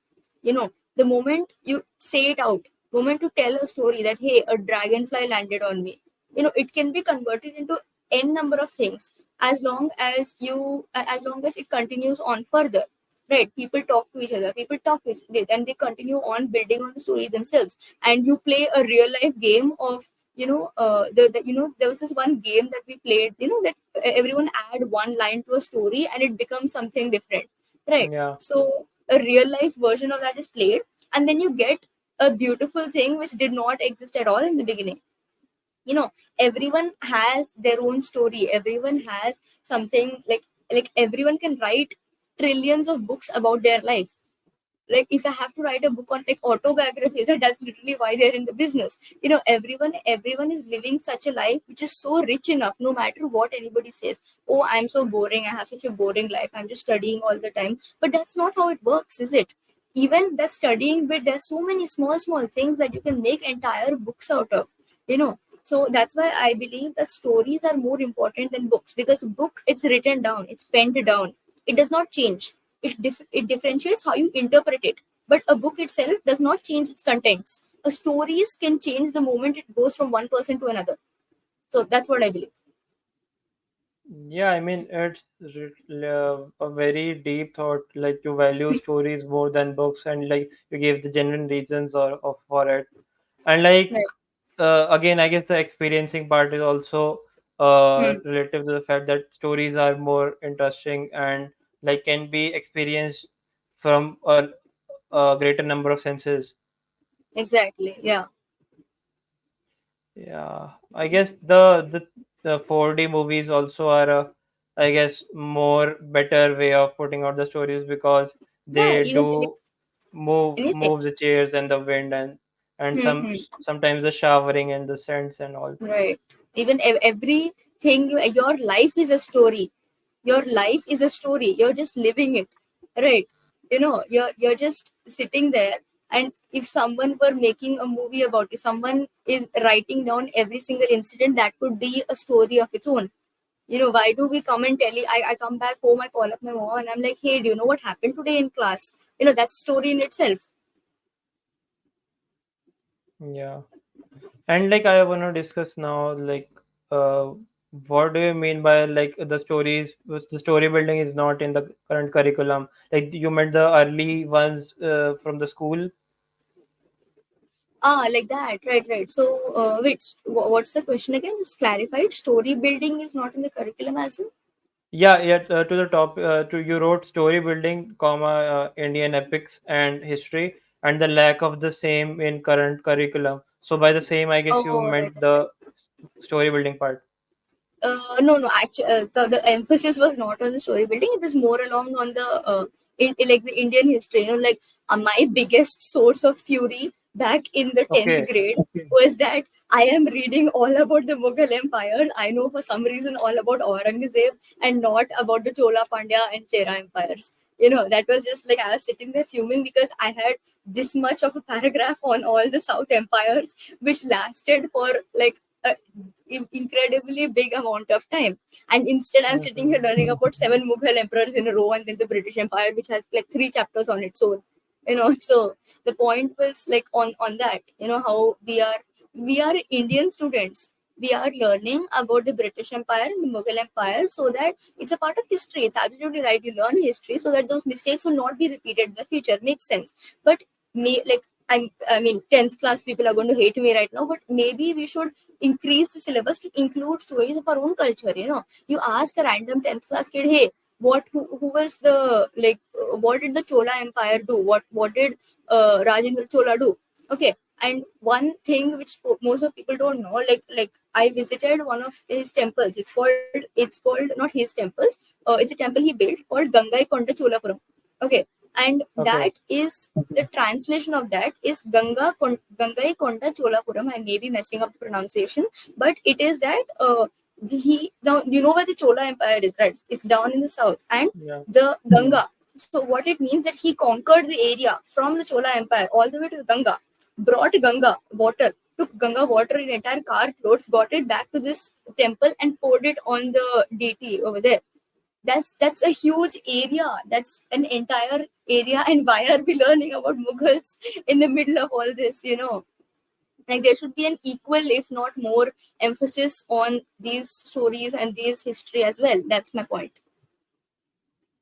The moment you say it out, moment you tell a story that, hey, a dragonfly landed on me, it can be converted into n number of things, as long as it continues on further, right? People talk to each other, people talk to each other, and they continue on building on the story themselves. And you play a real life game of, there was this one game that we played, that everyone add one line to a story and it becomes something different, right? Yeah, So a real life version of that is played, and then you get a beautiful thing which did not exist at all in the beginning. you know Everyone has their own story, everyone has something, like everyone can write trillions of books about their life. Like if I have to write a book on like autobiography, that's literally why they're in the business. Everyone is living such a life which is so rich enough, no matter what anybody says. Oh, I'm so boring, I have such a boring life, I'm just studying all the time. But that's not how it works, is it? Even that studying bit, there's so many small things that you can make entire books out of. So that's why I believe that stories are more important than books, because a book, it's written down, it's penned down, it does not change. It differentiates how you interpret it, but a book itself does not change its contents. stories can change the moment it goes from one person to another. So that's what I believe. Yeah, I mean, it's a very deep thought. Like you value stories more than books, and like you give the genuine reasons or of for it. And like Right. again, I guess the experiencing part is also Hmm. relative to the fact that stories are more interesting and like can be experienced from a greater number of senses. Exactly. Yeah. Yeah, I guess the 4D movies also are a, I guess, more better way of putting out the stories because Yeah. they Even like do anything. move the chairs and the wind and Hmm. sometimes the showering and the scents and all. Right. Even everything, your life is a story. Your life is a story. You're just living it. Right. You're just sitting there. And if someone were making a movie about it, someone is writing down every single incident, that could be a story of its own. Why do we come and tell you? I come back home, I call up my mom, and I'm like, hey, do you know what happened today in class? That's a story in itself. Yeah. And like I want to discuss now, like uh, what do you mean by like the story building is not in the current curriculum? Like you meant the early ones from the school? Ah, like that. Right, right. So, what's the question again? Just clarified. Story building is not in the curriculum as well. Yeah, yeah. To the top, to you wrote story building, comma Indian epics and history, and the lack of the same in current curriculum. So by the same, I guess you Oh, right. meant the story building part. No, no. Actually, the emphasis was not on the story building. It was more along on the like the Indian history. Like my biggest source of fury back in the tenth Okay. grade was that I am reading all about the Mughal Empire. I know for some reason all about Aurangzeb and not about the Chola Pandya and Chera empires. That was just like I was sitting there fuming because I had this much of a paragraph on all the South empires, which lasted for like a incredibly big amount of time. And instead, I'm sitting here Mhm. learning about seven Mughal emperors in a row and then the British Empire, which has like three chapters on its own. So the point was like on that, how we are Indian students. We are learning about the British Empire and the Mughal Empire so that it's a part of history. It's absolutely right. You learn history so that those mistakes will not be repeated in the future. Makes sense. But like I mean, 10th class people are going to hate me right now, but maybe we should increase the syllabus to include stories of our own culture. You ask a random 10th class kid, hey, who was the like what did the Chola Empire do? What did Rajendra Chola do? Okay. And one thing which most of people don't know, like I visited one of his temples. It's called not his temples. It's a temple he built called Gangai Konda Cholapuram. Okay. And Okay. that is the translation of that is Gangai Konda Cholapuram. I may be messing up the pronunciation, but it is that he now you know where the Chola Empire is, right? It's down in the south, and Yeah. the Ganga. So what it means that he conquered the area from the Chola Empire all the way to the Ganga, brought Ganga water, took Ganga water in entire car loads, got it back to this temple and poured it on the deity over there. That's a huge area. That's an entire area. And why are we learning about Mughals in the middle of all this? Like there should be an equal, if not more, emphasis on these stories and these history as well. That's my point.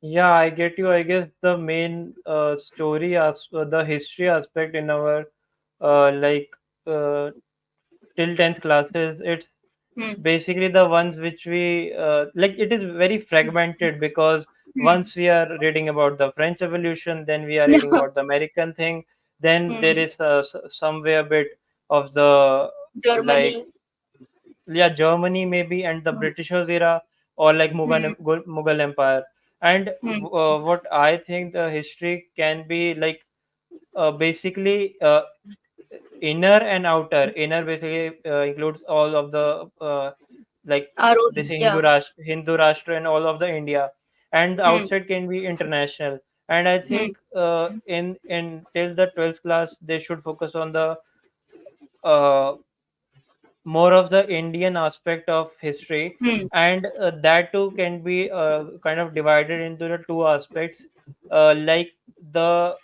Yeah, I get you. I guess the main the history aspect in our like uh, till 10th classes, it's Hmm. basically the ones which we like. It is very fragmented because Hmm. once we are reading about the French Revolution, then we are Yeah. reading about the American thing, then there Hmm. is somewhere a bit of the like Germany. yeah, Germany maybe, and the Britishers era, or like Hmm. Mughal Empire. And Hmm. what I think the history can be like basically inner and outer. Inner basically includes all of the like Our they own. say Yeah. Hindu Rashtra and all of the India, and the Hmm. outside can be international. And I Hmm. think in till the 12th class they should focus on the uh, more of the Indian aspect of history, Hmm. and that too can be kind of divided into the two aspects, like the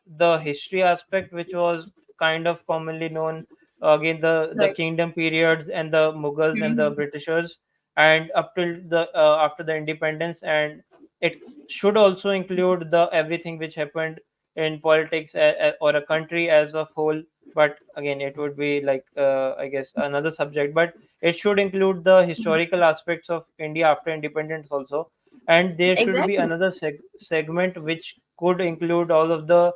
the history aspect, which was kind of commonly known, again the Right. kingdom periods and the Mughals and the Mm-hmm. Britishers, and up till the after the independence, and it should also include the everything which happened in politics or a country as a whole. But again, it would be like I guess another subject, but it should include the historical aspects of India after independence also. And there should be Exactly. another segment which could include all of the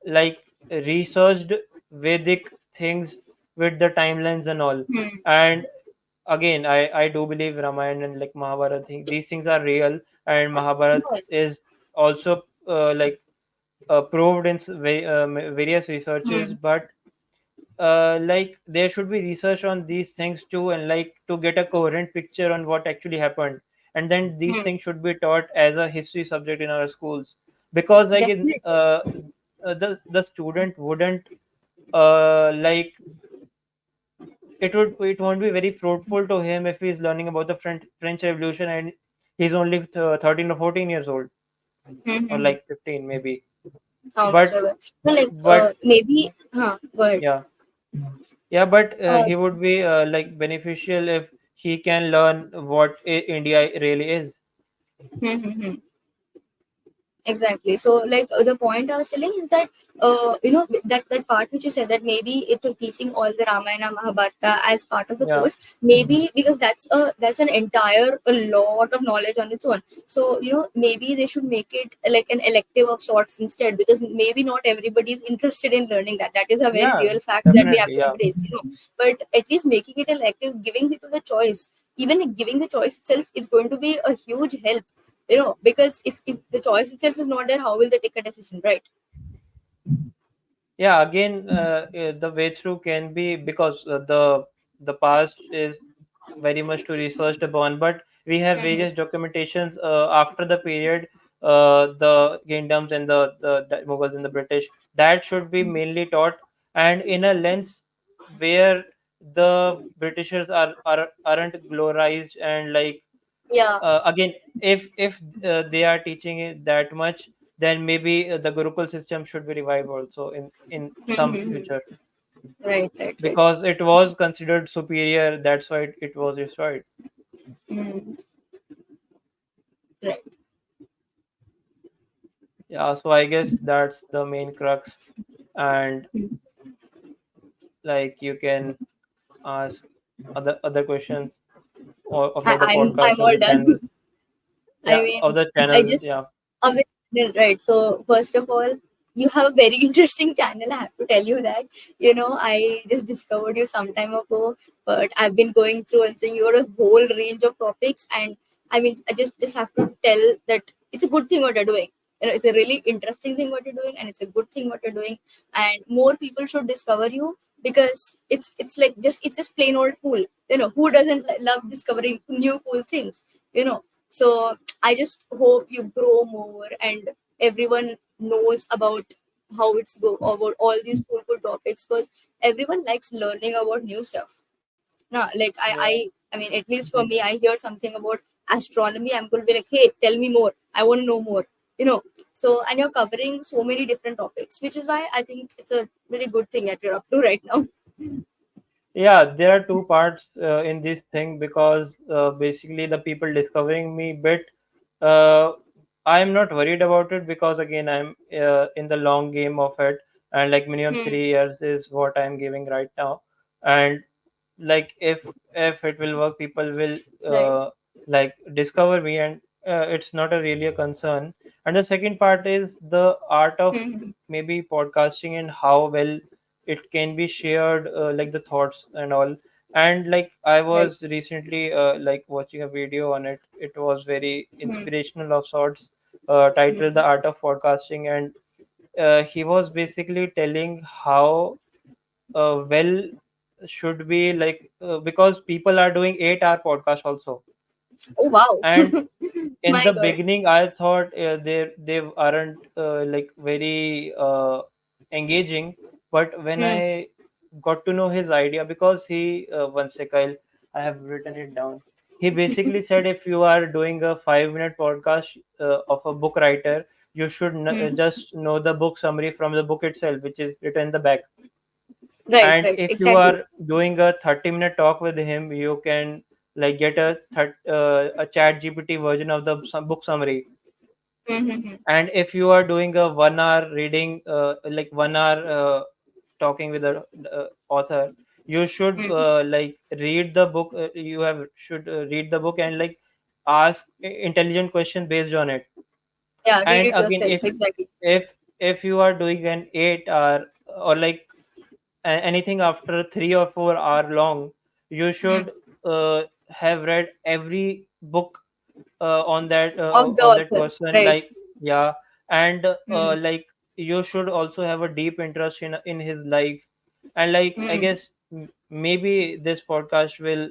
like researched Vedic things with the timelines and all. Hmm. And again, I do believe Ramayana and like Mahabharata thing, these things are real, and Mahabharata Yes. is also like proved in various researches. Hmm. But like there should be research on these things too, and like to get a coherent picture on what actually happened, and then these Hmm. things should be taught as a history subject in our schools. Because like Definitely. the student wouldn't like it won't be very fruitful to him if he's learning about the French Revolution and he's only 13 or 14 years old, or Mm-hmm. like 15 maybe. Sounds but so good. So like but maybe go ahead. yeah, yeah, but Uh, he would be like beneficial if he can learn what India really is. Exactly. So, like the point I was telling is that that part which you said, that maybe it will teaching all the Ramayana Mahabharata as part of the Yeah, course. Maybe because that's an entire a lot of knowledge on its own. So maybe they should make it like an elective of sorts instead, because maybe not everybody is interested in learning that. That is a very yeah, real fact that we have definitely, to yeah. embrace. But at least making it elective, giving people the choice, even giving the choice itself is going to be a huge help, because if the choice itself is not there, how will they take a decision, right? Yeah, again, the way through can be because the past is very much to researched upon, but we have Hmm. various documentations after the period, the kingdoms and the Mughals and the British, that should be mainly taught, and in a lens where the Britishers aren't glorified, and like Yeah. again, if they are teaching it that much, then maybe the Gurukul system should be revived also in some Hmm. future, Right, right, right. because it was considered superior. That's why it was destroyed. Hmm. Right. Yeah, so I guess that's the main crux. And like you can ask other questions or of the podcast I'm of all the channel. done. I Yeah, of mean, the I channel. just Yeah, amazing, right? So first of all, you have a very interesting channel. I have to tell you that. I just discovered you some time ago, but I've been going through and saying you're a whole range of topics, and I mean, I just have to tell that it's a good thing what you're doing. It's a really interesting thing what you're doing, and it's a good thing what you're doing, and more people should discover you, because it's like it's just plain old cool. Who doesn't love discovering new cool things? So I just hope you grow more and everyone knows about how it's go about all these cool cool topics, because everyone likes learning about new stuff. No, like yeah. I mean, at least for me, I hear something about astronomy, I'm going to be like, hey, tell me more. I want to know more. So and you're covering so many different topics, which is why I think it's a really good thing that you're up to right now. Yeah, there are two parts in this thing, because basically the people discovering me bit. Uh, I'm not worried about it, because again I'm in the long game of it, and like minimum Hmm. 3 years is what I'm giving right now. And like if it will work, people will Right. like discover me, and it's not a really a concern. And the second part is the art of Hmm. maybe podcasting and how well it can be shared, like the thoughts and all. And like I Right. was recently like watching a video on it. It was very Hmm. inspirational of sorts, titled the Hmm. art of podcasting. And he was basically telling how well should be like because people are doing 8-hour podcast also. Oh wow. And in My the god. beginning I thought they aren't like very engaging, but when Hmm. I got to know his idea, because he one sec, I have written it down. He basically said if you are doing a 5-minute podcast of a book writer, you should Hmm. just know the book summary from the book itself, which is written in the back. Right, And right, if you exactly. are doing a 30-minute talk with him, you can like get a chat gpt version of the book summary. Mm-hmm. And if you are doing a 1 hour reading, like 1 hour talking with the author, you should like read the book. You have should read the book and like ask intelligent question based on it. Yeah, read And it again, yourself. Exactly. if you are doing an 8 hour or like anything after 3 or 4 hour long, you Mm. should have read every book Of the on that author. person, Right. like, yeah. And Mm. like you should also have a deep interest in his life. And like I Mm. guess maybe this podcast will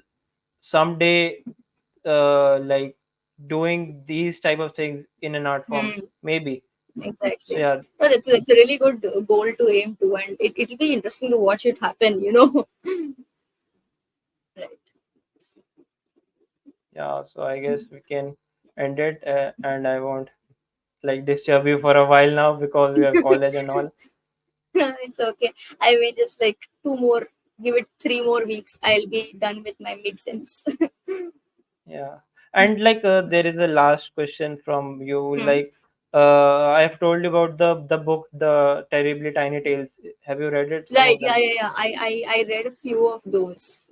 someday like doing these type of things in an art form, Mm. maybe. So Exactly. yeah. No, that's a really good goal to aim to, and it'll be interesting to watch it happen. Right. Yeah, so I guess we can end it, and I won't like disturb you for a while now because we are college and all. No, it's okay. I may just like give it 3 more weeks. I'll be done with my mid sims. Yeah. And like there is a last question from you. Hmm. Like I have told you about the book, The Terribly Tiny Tales. Have you read it? Some Right. of Yeah. them? Yeah. Yeah. I read a few of those.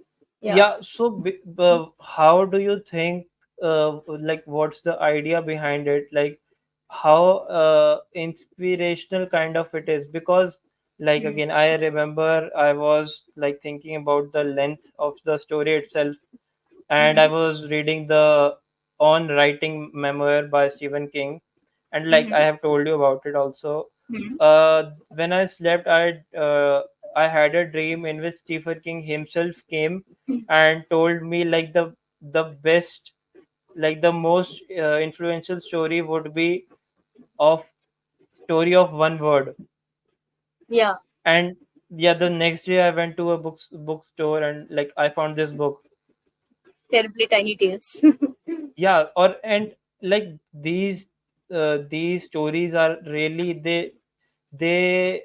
Yeah. Yeah. So how do you think? Like what's the idea behind it? Like how inspirational kind of it is? Because like Hmm. again, I remember I was like thinking about the length of the story itself, and I Mm-hmm. was reading the On Writing memoir by Stephen King, and like I Mm-hmm. have told you about it also. Hmm. When I slept, I had a dream in which Stephen King himself came and told me like the best, like the most influential story would be of story of one word. Yeah. And yeah, the next day I went to a bookstore and like I found this book. Terribly tiny tales. Yeah, or and like these stories are really they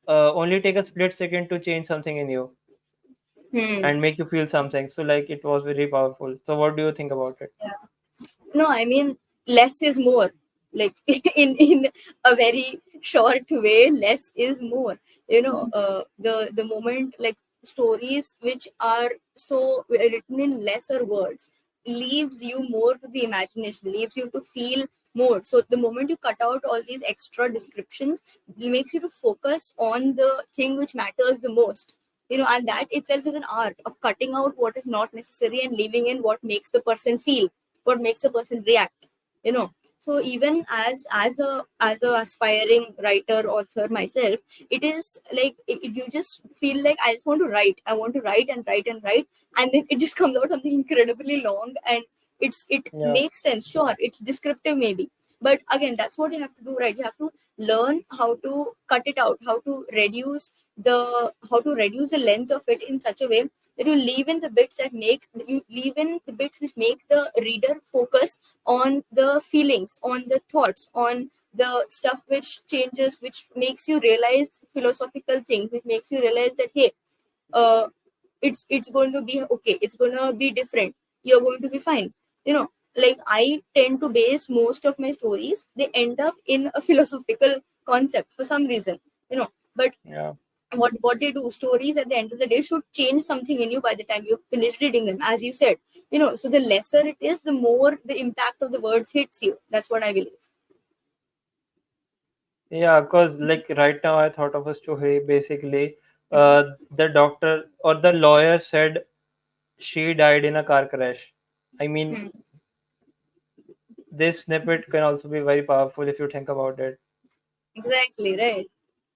only take a split second to change something in you Hmm. and make you feel something. So like it was very powerful. So what do you think about it? Yeah. No, I mean less is more. Like in a very short way, less is more. The moment like stories which are so written in lesser words leaves you more to the imagination, leaves you to feel more. So the moment you cut out all these extra descriptions, it makes you to focus on the thing which matters the most. And that itself is an art of cutting out what is not necessary and leaving in what makes the person feel, what makes a person react. So even as a aspiring writer, author myself, it is like you just feel like I just want to write, I want to write and write and write, and then it just comes out something incredibly long, and it Yeah, makes sense. Sure, it's descriptive maybe, but again, that's what you have to do, right? You have to learn how to cut it out, how to reduce the length of it in such a way that you leave in the bits which make the reader focus on the feelings, on the thoughts, on the stuff which changes, which makes you realize philosophical things, which makes you realize that hey, uh, it's going to be okay, it's going to be different, you're going to be fine. Like I tend to base most of my stories, they end up in a philosophical concept for some reason. But yeah. what they do, stories at the end of the day should change something in you by the time you finish reading them, as you said. So the lesser it is, the more the impact of the words hits you. That's what I believe. Yeah, because like right now I thought of a story basically. Hmm. The doctor or the lawyer said she died in a car crash. I mean, Hmm. this snippet can also be very powerful if you think about it. Exactly, right.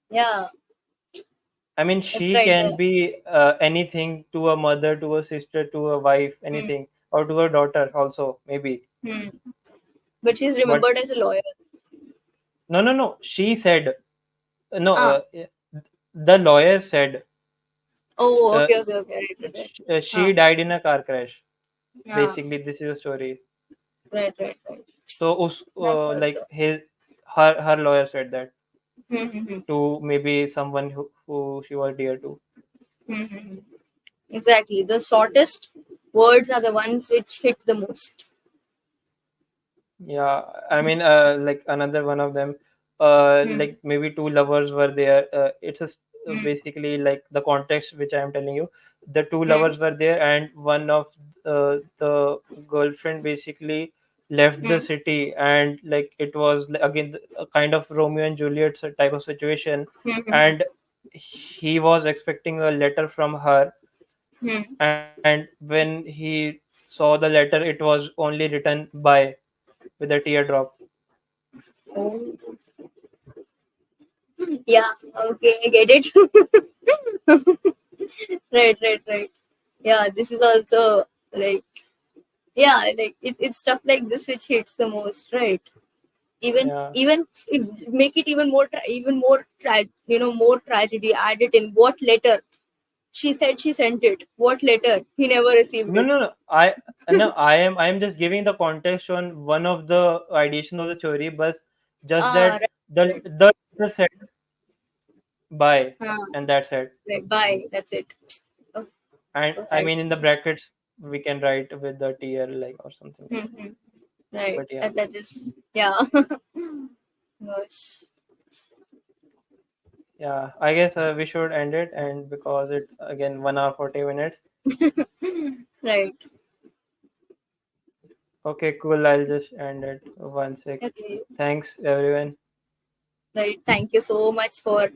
Yeah, I mean, that's she right can there. be anything to a mother, to a sister, to a wife, Hmm. anything, or to a daughter also, maybe. Hmm. But she's But remembered as a lawyer. no, no, no. She said, no, Ah. the lawyer said Oh, uh, okay, okay, okay, right, right, right. she Ah. died in a car crash. Ah. Basically, this is a story. Right, right, right. So, That's like also. her lawyer said that. Mm-hmm. to maybe someone who she was dear to. Mm-hmm. Exactly. The shortest words are the ones which hit the most. Yeah, I mean, like another one of them, Hmm. like maybe two lovers were there. Hmm. Basically like the context which I am telling you. The two Hmm. lovers were there, and one of the girlfriend basically left the Hmm. city, and like it was again a kind of Romeo and Juliet type of situation, Hmm. Hmm. and he was expecting a letter from her, Hmm. and when he saw the letter, it was only written by with a teardrop. Oh, yeah. Okay, I get it. Right, right, right. Yeah, this is also like, yeah, like it's stuff like this which hits the most, right? Even Yeah. even make it even more even more more tragedy. Add it in. What letter? She said she sent it. What letter? He never received No, it. no, no. I am just giving the context on one of the ideation of the theory, but just Ah, that right, the letter said by, right. and that's it. Right. Bye. That's it. Oh, And so I sad. mean in the brackets we can write with the tier like or something like that. Hmm. Right. But yeah, That is, yeah. Gosh. yeah. I guess we should end it, and because it's again 1 hour 40 minutes. Right. Okay, cool. I'll just end it 1 6. Okay. Thanks everyone. Right. Thank you so much for